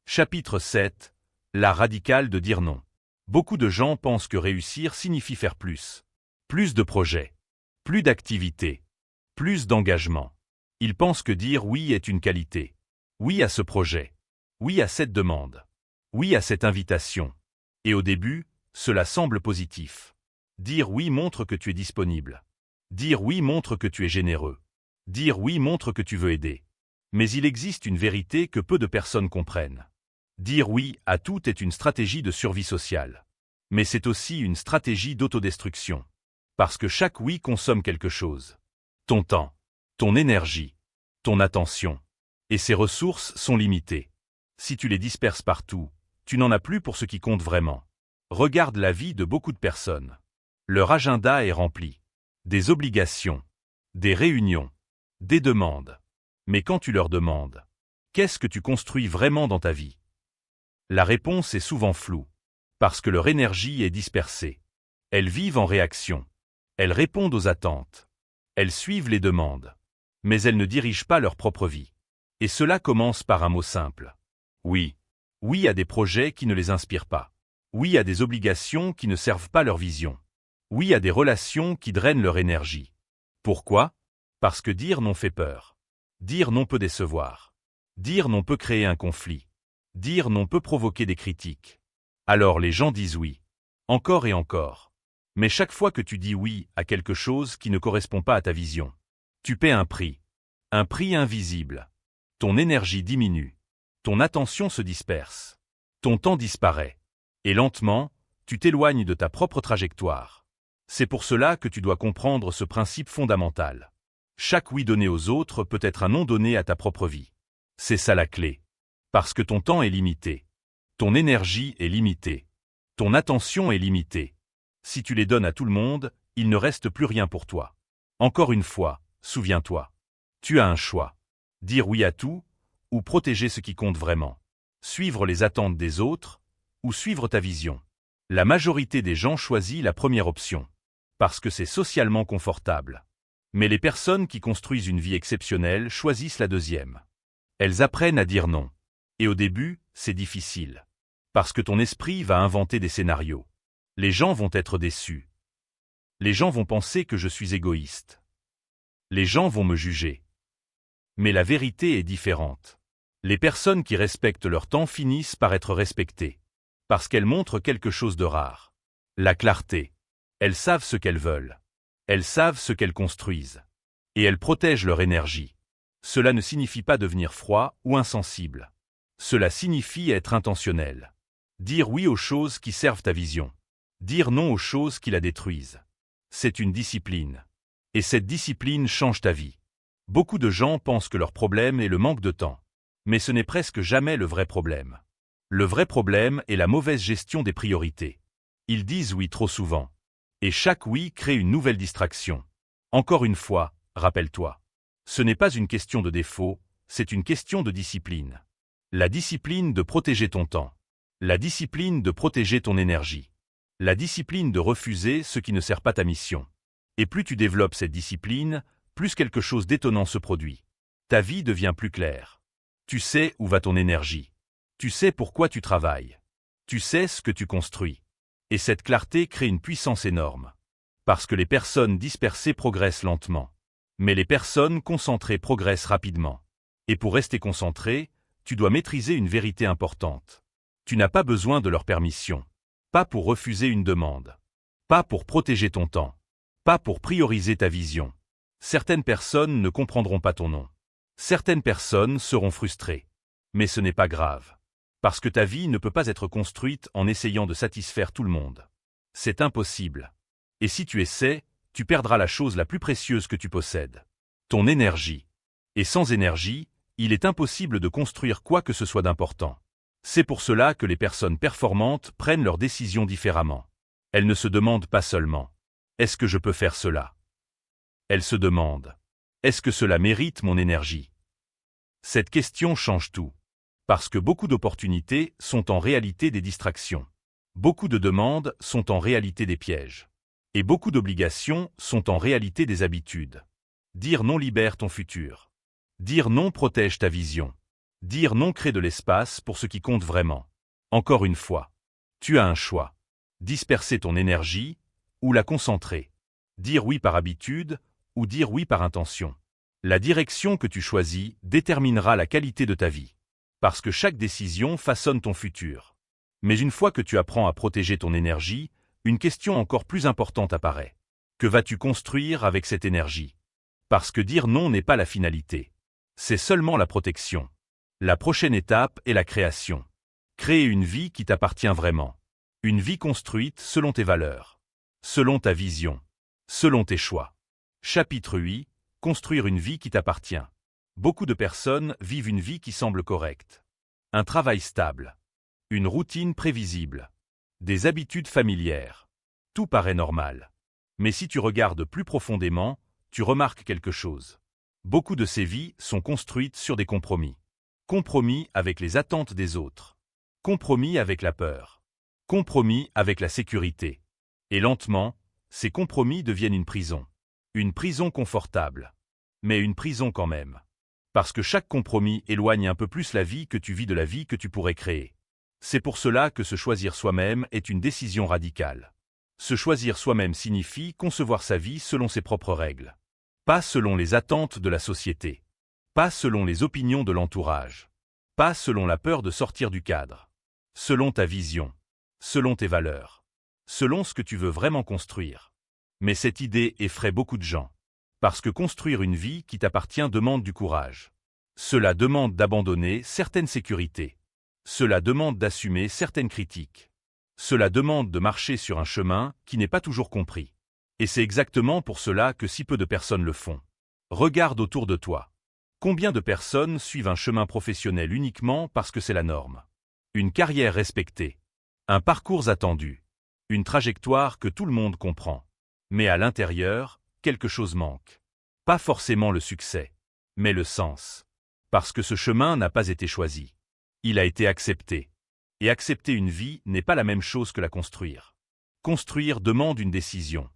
S1: Chapitre 7. L'art radical de dire non. Beaucoup de gens pensent que réussir signifie faire plus. Plus de projets. Plus d'activités. Plus d'engagement. Ils pensent que dire oui est une qualité. Oui à ce projet. Oui à cette demande. Oui à cette invitation. Et au début, cela semble positif. Dire oui montre que tu es disponible. Dire oui montre que tu es généreux. Dire oui montre que tu veux aider. Mais il existe une vérité que peu de personnes comprennent. Dire oui à tout est une stratégie de survie sociale. Mais c'est aussi une stratégie d'autodestruction. Parce que chaque oui consomme quelque chose. Ton temps, ton énergie, ton attention. Et ces ressources sont limitées. Si tu les disperses partout, tu n'en as plus pour ce qui compte vraiment. Regarde la vie de beaucoup de personnes. Leur agenda est rempli. Des obligations, des réunions, des demandes. Mais quand tu leur demandes, qu'est-ce que tu construis vraiment dans ta vie? La réponse est souvent floue. Parce que leur énergie est dispersée. Elles vivent en réaction. Elles répondent aux attentes. Elles suivent les demandes. Mais elles ne dirigent pas leur propre vie. Et cela commence par un mot simple. Oui. Oui à des projets qui ne les inspirent pas. Oui à des obligations qui ne servent pas leur vision. Oui à des relations qui drainent leur énergie. Pourquoi? Parce que dire non fait peur. Dire non peut décevoir. Dire non peut créer un conflit. Dire non peut provoquer des critiques. Alors les gens disent oui. Encore et encore. Mais chaque fois que tu dis oui à quelque chose qui ne correspond pas à ta vision, tu paies un prix. Un prix invisible. Ton énergie diminue. Ton attention se disperse. Ton temps disparaît. Et lentement, tu t'éloignes de ta propre trajectoire. C'est pour cela que tu dois comprendre ce principe fondamental. Chaque oui donné aux autres peut être un non donné à ta propre vie. C'est ça la clé. Parce que ton temps est limité. Ton énergie est limitée. Ton attention est limitée. Si tu les donnes à tout le monde, il ne reste plus rien pour toi. Encore une fois, souviens-toi. Tu as un choix. Dire oui à tout, ou protéger ce qui compte vraiment. Suivre les attentes des autres, ou suivre ta vision. La majorité des gens choisit la première option. Parce que c'est socialement confortable. Mais les personnes qui construisent une vie exceptionnelle choisissent la deuxième. Elles apprennent à dire non. Et au début, c'est difficile. Parce que ton esprit va inventer des scénarios. Les gens vont être déçus. Les gens vont penser que je suis égoïste. Les gens vont me juger. Mais la vérité est différente. Les personnes qui respectent leur temps finissent par être respectées. Parce qu'elles montrent quelque chose de rare. La clarté. Elles savent ce qu'elles veulent. Elles savent ce qu'elles construisent. Et elles protègent leur énergie. Cela ne signifie pas devenir froid ou insensible. Cela signifie être intentionnel. Dire oui aux choses qui servent ta vision. Dire non aux choses qui la détruisent. C'est une discipline. Et cette discipline change ta vie. Beaucoup de gens pensent que leur problème est le manque de temps. Mais ce n'est presque jamais le vrai problème. Le vrai problème est la mauvaise gestion des priorités. Ils disent oui trop souvent. Et chaque oui crée une nouvelle distraction. Encore une fois, rappelle-toi. Ce n'est pas une question de défaut, c'est une question de discipline. La discipline de protéger ton temps. La discipline de protéger ton énergie. La discipline de refuser ce qui ne sert pas ta mission. Et plus tu développes cette discipline, plus quelque chose d'étonnant se produit. Ta vie devient plus claire. Tu sais où va ton énergie. Tu sais pourquoi tu travailles. Tu sais ce que tu construis. Et cette clarté crée une puissance énorme. Parce que les personnes dispersées progressent lentement. Mais les personnes concentrées progressent rapidement. Et pour rester concentré, tu dois maîtriser une vérité importante. Tu n'as pas besoin de leur permission. Pas pour refuser une demande. Pas pour protéger ton temps. Pas pour prioriser ta vision. Certaines personnes ne comprendront pas ton nom. Certaines personnes seront frustrées. Mais ce n'est pas grave. Parce que ta vie ne peut pas être construite en essayant de satisfaire tout le monde. C'est impossible. Et si tu essaies, tu perdras la chose la plus précieuse que tu possèdes. Ton énergie. Et sans énergie, il est impossible de construire quoi que ce soit d'important. C'est pour cela que les personnes performantes prennent leurs décisions différemment. Elles ne se demandent pas seulement « Est-ce que je peux faire cela ?» Elles se demandent « Est-ce que cela mérite mon énergie ?» Cette question change tout. Parce que beaucoup d'opportunités sont en réalité des distractions. Beaucoup de demandes sont en réalité des pièges. Et beaucoup d'obligations sont en réalité des habitudes. Dire non libère ton futur. Dire non protège ta vision. Dire non crée de l'espace pour ce qui compte vraiment. Encore une fois, tu as un choix. Disperser ton énergie ou la concentrer. Dire oui par habitude ou dire oui par intention. La direction que tu choisis déterminera la qualité de ta vie. Parce que chaque décision façonne ton futur. Mais une fois que tu apprends à protéger ton énergie, une question encore plus importante apparaît. Que vas-tu construire avec cette énergie? Parce que dire non n'est pas la finalité. C'est seulement la protection. La prochaine étape est la création. Créer une vie qui t'appartient vraiment. Une vie construite selon tes valeurs. Selon ta vision. Selon tes choix. Chapitre 8. Construire une vie qui t'appartient. Beaucoup de personnes vivent une vie qui semble correcte. Un travail stable. Une routine prévisible. Des habitudes familières. Tout paraît normal. Mais si tu regardes plus profondément, tu remarques quelque chose. Beaucoup de ces vies sont construites sur des compromis. Compromis avec les attentes des autres. Compromis avec la peur. Compromis avec la sécurité. Et lentement, ces compromis deviennent une prison. Une prison confortable. Mais une prison quand même. Parce que chaque compromis éloigne un peu plus la vie que tu vis de la vie que tu pourrais créer. C'est pour cela que se choisir soi-même est une décision radicale. Se choisir soi-même signifie concevoir sa vie selon ses propres règles. Pas selon les attentes de la société. Pas selon les opinions de l'entourage. Pas selon la peur de sortir du cadre. Selon ta vision. Selon tes valeurs. Selon ce que tu veux vraiment construire. Mais cette idée effraie beaucoup de gens. Parce que construire une vie qui t'appartient demande du courage. Cela demande d'abandonner certaines sécurités. Cela demande d'assumer certaines critiques. Cela demande de marcher sur un chemin qui n'est pas toujours compris. Et c'est exactement pour cela que si peu de personnes le font. Regarde autour de toi. Combien de personnes suivent un chemin professionnel uniquement parce que c'est la norme? Une carrière respectée. Un parcours attendu. Une trajectoire que tout le monde comprend. Mais à l'intérieur, quelque chose manque. Pas forcément le succès, mais le sens. Parce que ce chemin n'a pas été choisi. Il a été accepté. Et accepter une vie n'est pas la même chose que la construire. Construire demande une décision.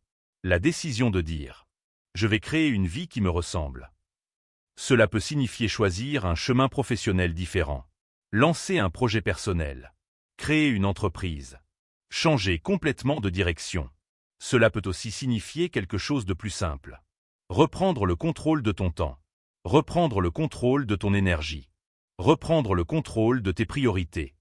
S1: La décision de dire « Je vais créer une vie qui me ressemble ». Cela peut signifier choisir un chemin professionnel différent. Lancer un projet personnel. Créer une entreprise. Changer complètement de direction. Cela peut aussi signifier quelque chose de plus simple. Reprendre le contrôle de ton temps. Reprendre le contrôle de ton énergie. Reprendre le contrôle de tes priorités.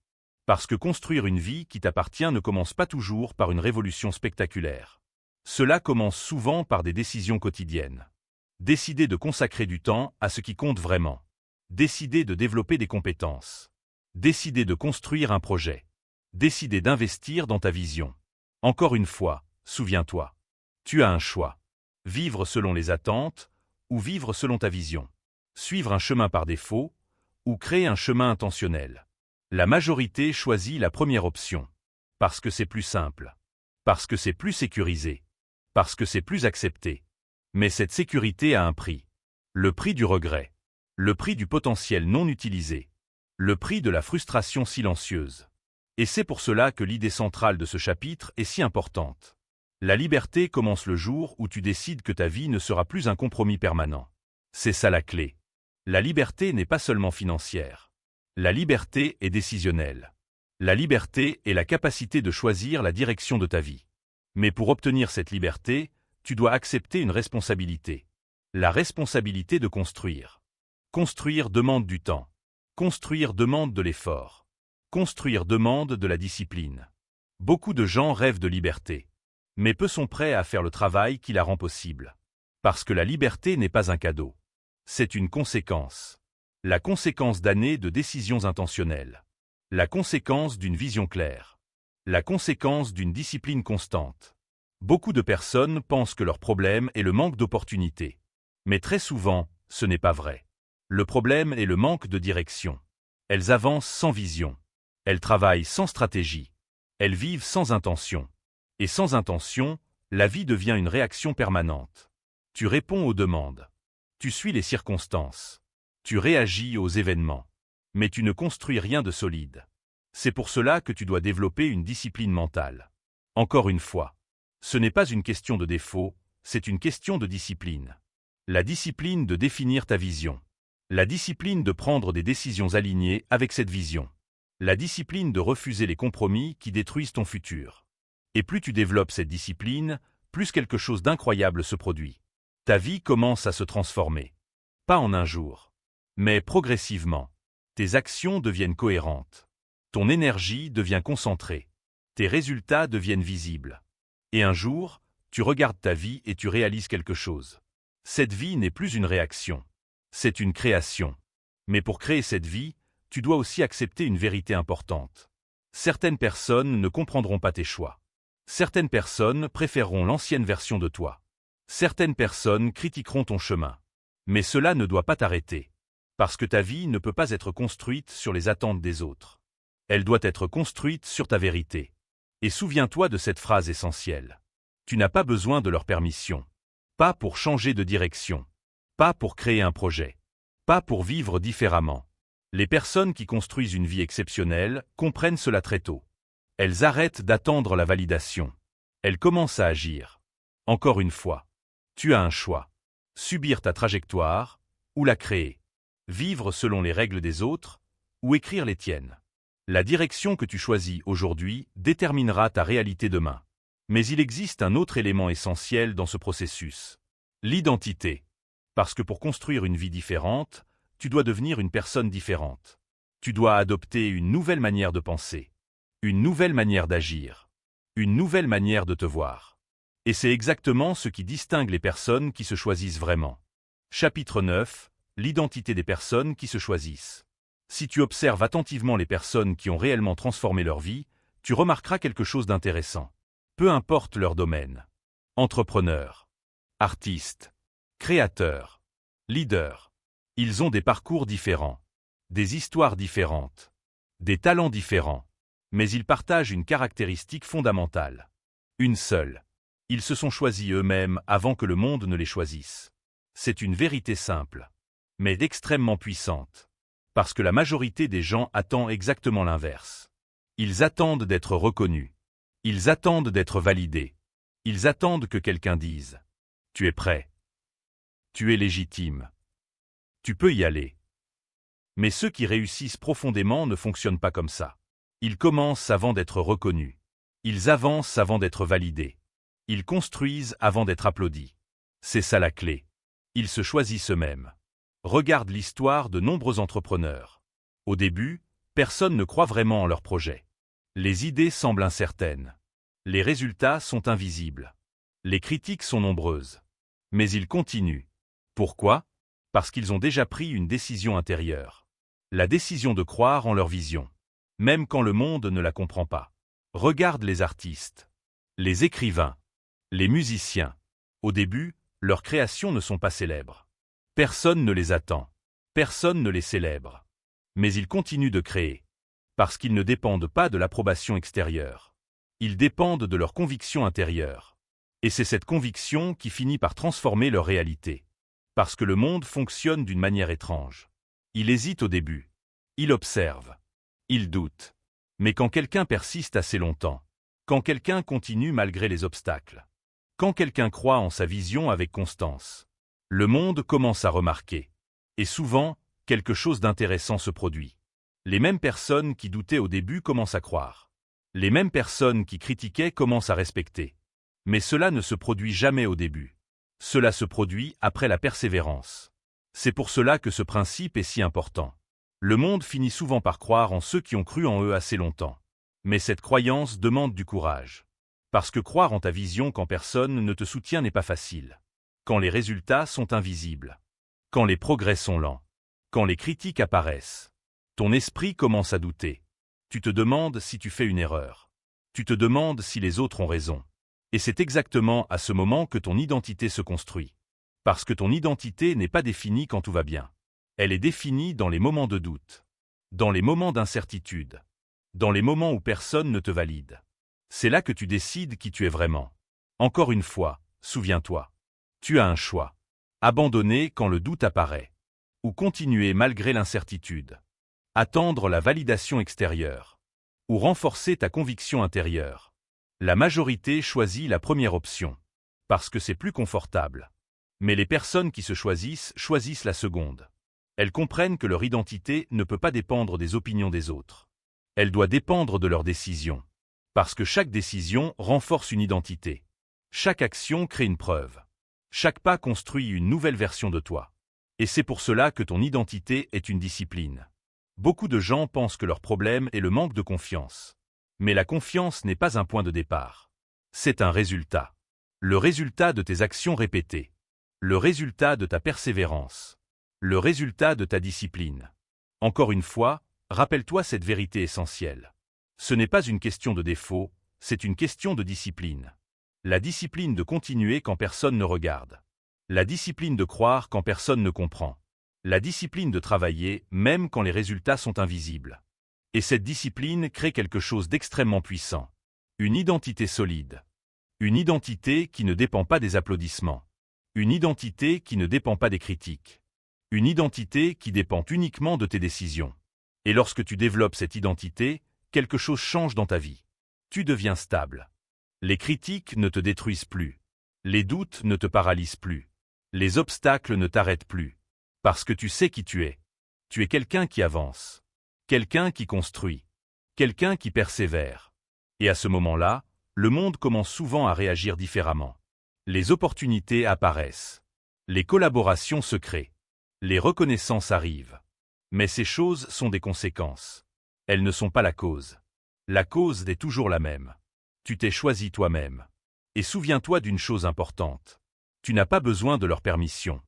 S1: Parce que construire une vie qui t'appartient ne commence pas toujours par une révolution spectaculaire. Cela commence souvent par des décisions quotidiennes. Décider de consacrer du temps à ce qui compte vraiment. Décider de développer des compétences. Décider de construire un projet. Décider d'investir dans ta vision. Encore une fois, souviens-toi. Tu as un choix. Vivre selon les attentes ou vivre selon ta vision. Suivre un chemin par défaut ou créer un chemin intentionnel. La majorité choisit la première option. Parce que c'est plus simple. Parce que c'est plus sécurisé. Parce que c'est plus accepté. Mais cette sécurité a un prix. Le prix du regret. Le prix du potentiel non utilisé. Le prix de la frustration silencieuse. Et c'est pour cela que l'idée centrale de ce chapitre est si importante. La liberté commence le jour où tu décides que ta vie ne sera plus un compromis permanent. C'est ça la clé. La liberté n'est pas seulement financière. La liberté est décisionnelle. La liberté est la capacité de choisir la direction de ta vie. Mais pour obtenir cette liberté, tu dois accepter une responsabilité. La responsabilité de construire. Construire demande du temps. Construire demande de l'effort. Construire demande de la discipline. Beaucoup de gens rêvent de liberté. Mais peu sont prêts à faire le travail qui la rend possible. Parce que la liberté n'est pas un cadeau. C'est une conséquence. La conséquence d'années de décisions intentionnelles. La conséquence d'une vision claire. La conséquence d'une discipline constante. Beaucoup de personnes pensent que leur problème est le manque d'opportunités. Mais très souvent, ce n'est pas vrai. Le problème est le manque de direction. Elles avancent sans vision. Elles travaillent sans stratégie. Elles vivent sans intention. Et sans intention, la vie devient une réaction permanente. Tu réponds aux demandes. Tu suis les circonstances. Tu réagis aux événements. Mais tu ne construis rien de solide. C'est pour cela que tu dois développer une discipline mentale. Encore une fois, ce n'est pas une question de défaut, c'est une question de discipline. La discipline de définir ta vision. La discipline de prendre des décisions alignées avec cette vision. La discipline de refuser les compromis qui détruisent ton futur. Et plus tu développes cette discipline, plus quelque chose d'incroyable se produit. Ta vie commence à se transformer. Pas en un jour, mais progressivement. Tes actions deviennent cohérentes. Ton énergie devient concentrée. Tes résultats deviennent visibles. Et un jour, tu regardes ta vie et tu réalises quelque chose. Cette vie n'est plus une réaction. C'est une création. Mais pour créer cette vie, tu dois aussi accepter une vérité importante. Certaines personnes ne comprendront pas tes choix. Certaines personnes préféreront l'ancienne version de toi. Certaines personnes critiqueront ton chemin. Mais cela ne doit pas t'arrêter. Parce que ta vie ne peut pas être construite sur les attentes des autres. Elle doit être construite sur ta vérité. Et souviens-toi de cette phrase essentielle. Tu n'as pas besoin de leur permission. Pas pour changer de direction. Pas pour créer un projet. Pas pour vivre différemment. Les personnes qui construisent une vie exceptionnelle comprennent cela très tôt. Elles arrêtent d'attendre la validation. Elles commencent à agir. Encore une fois, tu as un choix. Subir ta trajectoire ou la créer. Vivre selon les règles des autres ou écrire les tiennes. La direction que tu choisis aujourd'hui déterminera ta réalité demain. Mais il existe un autre élément essentiel dans ce processus. L'identité. Parce que pour construire une vie différente, tu dois devenir une personne différente. Tu dois adopter une nouvelle manière de penser. Une nouvelle manière d'agir. Une nouvelle manière de te voir. Et c'est exactement ce qui distingue les personnes qui se choisissent vraiment. Chapitre 9. L'identité des personnes qui se choisissent. Si tu observes attentivement les personnes qui ont réellement transformé leur vie, tu remarqueras quelque chose d'intéressant. Peu importe leur domaine. Entrepreneurs, artistes, créateurs, leaders. Ils ont des parcours différents, des histoires différentes, des talents différents. Mais ils partagent une caractéristique fondamentale. Une seule. Ils se sont choisis eux-mêmes avant que le monde ne les choisisse. C'est une vérité simple, mais extrêmement puissante. Parce que la majorité des gens attend exactement l'inverse. Ils attendent d'être reconnus. Ils attendent d'être validés. Ils attendent que quelqu'un dise « Tu es prêt. Tu es légitime. Tu peux y aller. » Mais ceux qui réussissent profondément ne fonctionnent pas comme ça. Ils commencent avant d'être reconnus. Ils avancent avant d'être validés. Ils construisent avant d'être applaudis. C'est ça la clé. Ils se choisissent eux-mêmes. Regarde l'histoire de nombreux entrepreneurs. Au début, personne ne croit vraiment en leur projet. Les idées semblent incertaines. Les résultats sont invisibles. Les critiques sont nombreuses. Mais ils continuent. Pourquoi? Parce qu'ils ont déjà pris une décision intérieure. La décision de croire en leur vision. Même quand le monde ne la comprend pas. Regarde les artistes, les écrivains, les musiciens. Au début, leurs créations ne sont pas célèbres. Personne ne les attend. Personne ne les célèbre. Mais ils continuent de créer. Parce qu'ils ne dépendent pas de l'approbation extérieure. Ils dépendent de leur conviction intérieure. Et c'est cette conviction qui finit par transformer leur réalité. Parce que le monde fonctionne d'une manière étrange. Il hésite au début. Il observe. Il doute. Mais quand quelqu'un persiste assez longtemps, quand quelqu'un continue malgré les obstacles, quand quelqu'un croit en sa vision avec constance, le monde commence à remarquer. Et souvent, quelque chose d'intéressant se produit. Les mêmes personnes qui doutaient au début commencent à croire. Les mêmes personnes qui critiquaient commencent à respecter. Mais cela ne se produit jamais au début. Cela se produit après la persévérance. C'est pour cela que ce principe est si important. Le monde finit souvent par croire en ceux qui ont cru en eux assez longtemps. Mais cette croyance demande du courage. Parce que croire en ta vision quand personne ne te soutient n'est pas facile. Quand les résultats sont invisibles. Quand les progrès sont lents. Quand les critiques apparaissent. Ton esprit commence à douter. Tu te demandes si tu fais une erreur. Tu te demandes si les autres ont raison. Et c'est exactement à ce moment que ton identité se construit. Parce que ton identité n'est pas définie quand tout va bien. Elle est définie dans les moments de doute. Dans les moments d'incertitude. Dans les moments où personne ne te valide. C'est là que tu décides qui tu es vraiment. Encore une fois, souviens-toi. Tu as un choix. Abandonner quand le doute apparaît. Ou continuer malgré l'incertitude. Attendre la validation extérieure. Ou renforcer ta conviction intérieure. La majorité choisit la première option. Parce que c'est plus confortable. Mais les personnes qui se choisissent la seconde. Elles comprennent que leur identité ne peut pas dépendre des opinions des autres. Elle doit dépendre de leurs décisions. Parce que chaque décision renforce une identité. Chaque action crée une preuve. Chaque pas construit une nouvelle version de toi. Et c'est pour cela que ton identité est une discipline. Beaucoup de gens pensent que leur problème est le manque de confiance. Mais la confiance n'est pas un point de départ. C'est un résultat. Le résultat de tes actions répétées. Le résultat de ta persévérance. Le résultat de ta discipline. Encore une fois, rappelle-toi cette vérité essentielle. Ce n'est pas une question de défaut, c'est une question de discipline. La discipline de continuer quand personne ne regarde. La discipline de croire quand personne ne comprend. La discipline de travailler même quand les résultats sont invisibles. Et cette discipline crée quelque chose d'extrêmement puissant. Une identité solide. Une identité qui ne dépend pas des applaudissements. Une identité qui ne dépend pas des critiques. Une identité qui dépend uniquement de tes décisions. Et lorsque tu développes cette identité, quelque chose change dans ta vie. Tu deviens stable. Les critiques ne te détruisent plus. Les doutes ne te paralysent plus. Les obstacles ne t'arrêtent plus. Parce que tu sais qui tu es. Tu es quelqu'un qui avance. Quelqu'un qui construit. Quelqu'un qui persévère. Et à ce moment-là, le monde commence souvent à réagir différemment. Les opportunités apparaissent. Les collaborations se créent. Les reconnaissances arrivent. Mais ces choses sont des conséquences. Elles ne sont pas la cause. La cause est toujours la même. Tu t'es choisi toi-même. Et souviens-toi d'une chose importante. Tu n'as pas besoin de leur permission.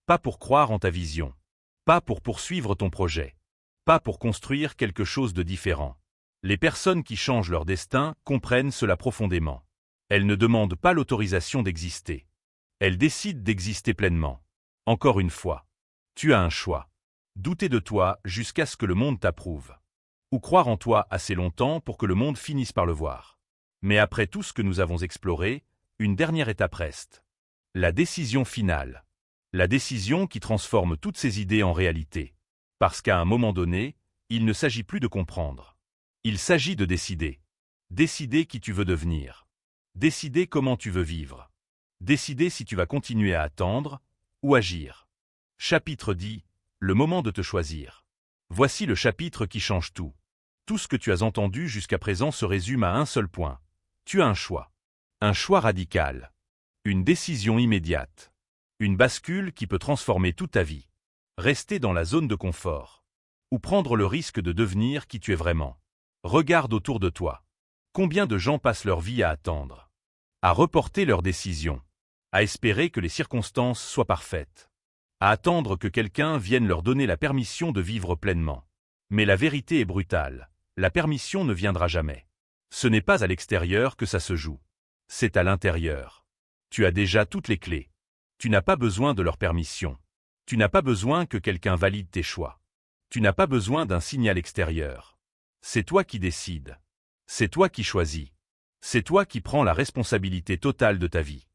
S1: Pas pour croire en ta vision. Pas pour poursuivre ton projet. Pas pour construire quelque chose de différent. Les personnes qui changent leur destin comprennent cela profondément. Elles ne demandent pas l'autorisation d'exister. Elles décident d'exister pleinement. Encore une fois. Tu as un choix. Douter de toi jusqu'à ce que le monde t'approuve. Ou croire en toi assez longtemps pour que le monde finisse par le voir. Mais après tout ce que nous avons exploré, une dernière étape reste. La décision finale. La décision qui transforme toutes ces idées en réalité. Parce qu'à un moment donné, il ne s'agit plus de comprendre. Il s'agit de décider. Décider qui tu veux devenir. Décider comment tu veux vivre. Décider si tu vas continuer à attendre ou agir. Chapitre 10. Le moment de te choisir. Voici le chapitre qui change tout. Tout ce que tu as entendu jusqu'à présent se résume à un seul point. Tu as un choix. Un choix radical. Une décision immédiate. Une bascule qui peut transformer toute ta vie. Rester dans la zone de confort. Ou prendre le risque de devenir qui tu es vraiment. Regarde autour de toi. Combien de gens passent leur vie à attendre? À reporter leurs décisions. À espérer que les circonstances soient parfaites. À attendre que quelqu'un vienne leur donner la permission de vivre pleinement. Mais la vérité est brutale. La permission ne viendra jamais. Ce n'est pas à l'extérieur que ça se joue. C'est à l'intérieur. Tu as déjà toutes les clés. Tu n'as pas besoin de leur permission. Tu n'as pas besoin que quelqu'un valide tes choix. Tu n'as pas besoin d'un signal extérieur. C'est toi qui décides. C'est toi qui choisis. C'est toi qui prends la responsabilité totale de ta vie.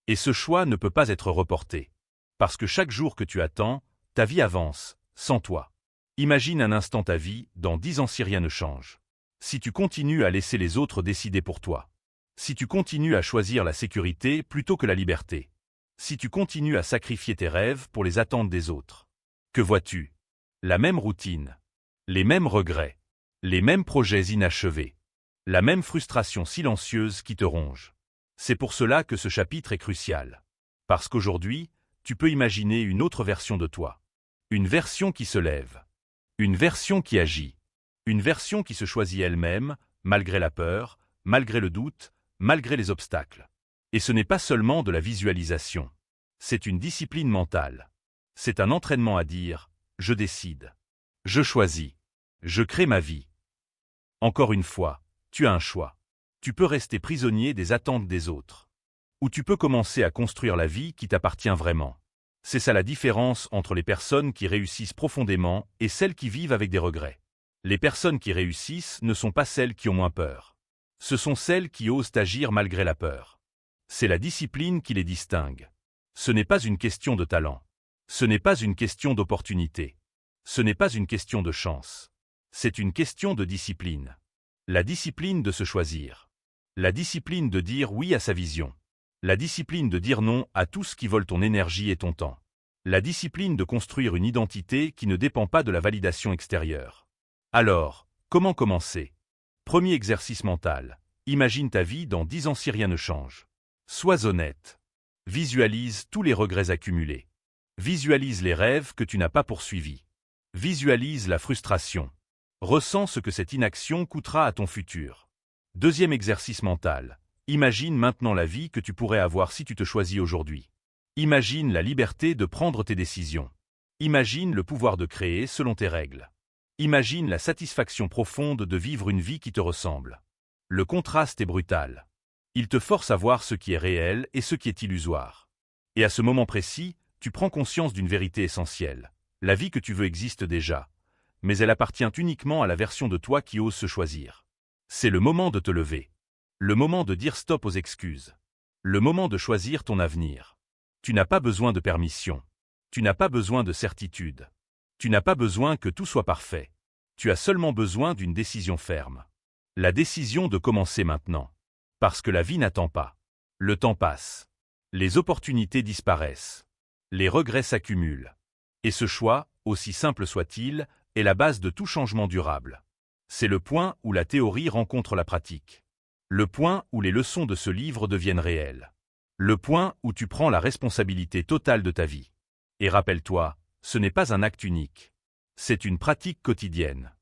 S1: Et ce choix ne peut pas être reporté. Parce que chaque jour que tu attends, ta vie avance, sans toi. Imagine un instant ta vie, dans 10 ans si rien ne change. Si tu continues à laisser les autres décider pour toi. Si tu continues à choisir la sécurité plutôt que la liberté. Si tu continues à sacrifier tes rêves pour les attentes des autres. Que vois-tu? La même routine. Les mêmes regrets. Les mêmes projets inachevés. La même frustration silencieuse qui te ronge. C'est pour cela que ce chapitre est crucial. Parce qu'aujourd'hui, tu peux imaginer une autre version de toi. Une version qui se lève. Une version qui agit. Une version qui se choisit elle-même, malgré la peur, malgré le doute, malgré les obstacles. Et ce n'est pas seulement de la visualisation. C'est une discipline mentale. C'est un entraînement à dire « je décide »,« je choisis »,« je crée ma vie ». Encore une fois, tu as un choix. Tu peux rester prisonnier des attentes des autres. Ou tu peux commencer à construire la vie qui t'appartient vraiment. C'est ça la différence entre les personnes qui réussissent profondément et celles qui vivent avec des regrets. Les personnes qui réussissent ne sont pas celles qui ont moins peur. Ce sont celles qui osent agir malgré la peur. C'est la discipline qui les distingue. Ce n'est pas une question de talent. Ce n'est pas une question d'opportunité. Ce n'est pas une question de chance. C'est une question de discipline. La discipline de se choisir. La discipline de dire oui à sa vision. La discipline de dire non à tout ce qui vole ton énergie et ton temps. La discipline de construire une identité qui ne dépend pas de la validation extérieure. Alors, comment commencer? Premier exercice mental. Imagine ta vie dans 10 ans si rien ne change. Sois honnête. Visualise tous les regrets accumulés. Visualise les rêves que tu n'as pas poursuivis. Visualise la frustration. Ressens ce que cette inaction coûtera à ton futur. Deuxième exercice mental. Imagine maintenant la vie que tu pourrais avoir si tu te choisis aujourd'hui. Imagine la liberté de prendre tes décisions. Imagine le pouvoir de créer selon tes règles. Imagine la satisfaction profonde de vivre une vie qui te ressemble. Le contraste est brutal. Il te force à voir ce qui est réel et ce qui est illusoire. Et à ce moment précis, tu prends conscience d'une vérité essentielle. La vie que tu veux existe déjà, mais elle appartient uniquement à la version de toi qui ose se choisir. C'est le moment de te lever. Le moment de dire stop aux excuses. Le moment de choisir ton avenir. Tu n'as pas besoin de permission. Tu n'as pas besoin de certitude. Tu n'as pas besoin que tout soit parfait. Tu as seulement besoin d'une décision ferme. La décision de commencer maintenant. Parce que la vie n'attend pas. Le temps passe. Les opportunités disparaissent. Les regrets s'accumulent. Et ce choix, aussi simple soit-il, est la base de tout changement durable. C'est le point où la théorie rencontre la pratique. Le point où les leçons de ce livre deviennent réelles. Le point où tu prends la responsabilité totale de ta vie. Et rappelle-toi, ce n'est pas un acte unique. C'est une pratique quotidienne.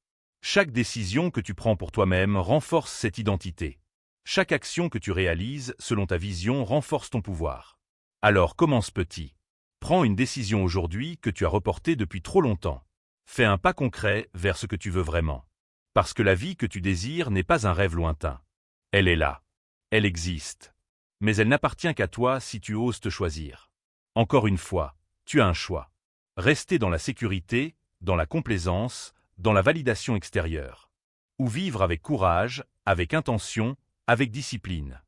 S1: Chaque décision que tu prends pour toi-même renforce cette identité. Chaque action que tu réalises selon ta vision renforce ton pouvoir. Alors commence petit. Prends une décision aujourd'hui que tu as reportée depuis trop longtemps. Fais un pas concret vers ce que tu veux vraiment. Parce que la vie que tu désires n'est pas un rêve lointain. Elle est là. Elle existe. Mais elle n'appartient qu'à toi si tu oses te choisir. Encore une fois, tu as un choix. Rester dans la sécurité, dans la complaisance, dans la validation extérieure. Ou vivre avec courage, avec intention, avec discipline.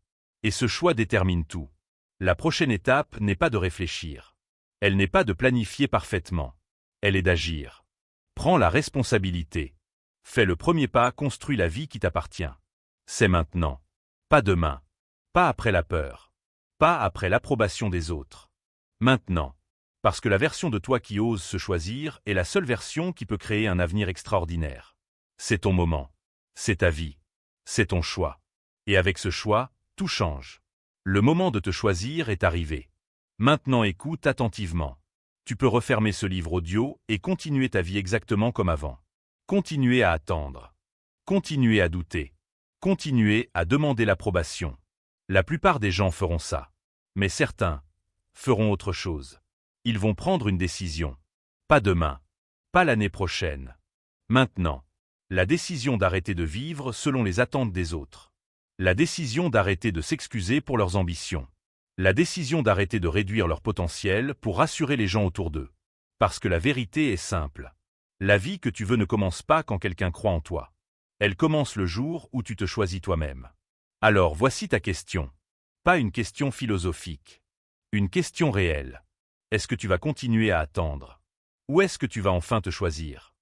S1: Et ce choix détermine tout. La prochaine étape n'est pas de réfléchir. Elle n'est pas de planifier parfaitement. Elle est d'agir. Prends la responsabilité. Fais le premier pas, construis la vie qui t'appartient. C'est maintenant. Pas demain. Pas après la peur. Pas après l'approbation des autres. Maintenant. Parce que la version de toi qui ose se choisir est la seule version qui peut créer un avenir extraordinaire. C'est ton moment. C'est ta vie. C'est ton choix. Et avec ce choix, tout change. Le moment de te choisir est arrivé. Maintenant écoute attentivement. Tu peux refermer ce livre audio et continuer ta vie exactement comme avant. Continuer à attendre. Continuer à douter. Continuer à demander l'approbation. La plupart des gens feront ça. Mais certains feront autre chose. Ils vont prendre une décision. Pas demain. Pas l'année prochaine. Maintenant. La décision d'arrêter de vivre selon les attentes des autres. La décision d'arrêter de s'excuser pour leurs ambitions. La décision d'arrêter de réduire leur potentiel pour rassurer les gens autour d'eux. Parce que la vérité est simple. La vie que tu veux ne commence pas quand quelqu'un croit en toi. Elle commence le jour où tu te choisis toi-même. Alors voici ta question. Pas une question philosophique. Une question réelle. Est-ce que tu vas continuer à attendre? Ou est-ce que tu vas enfin te choisir?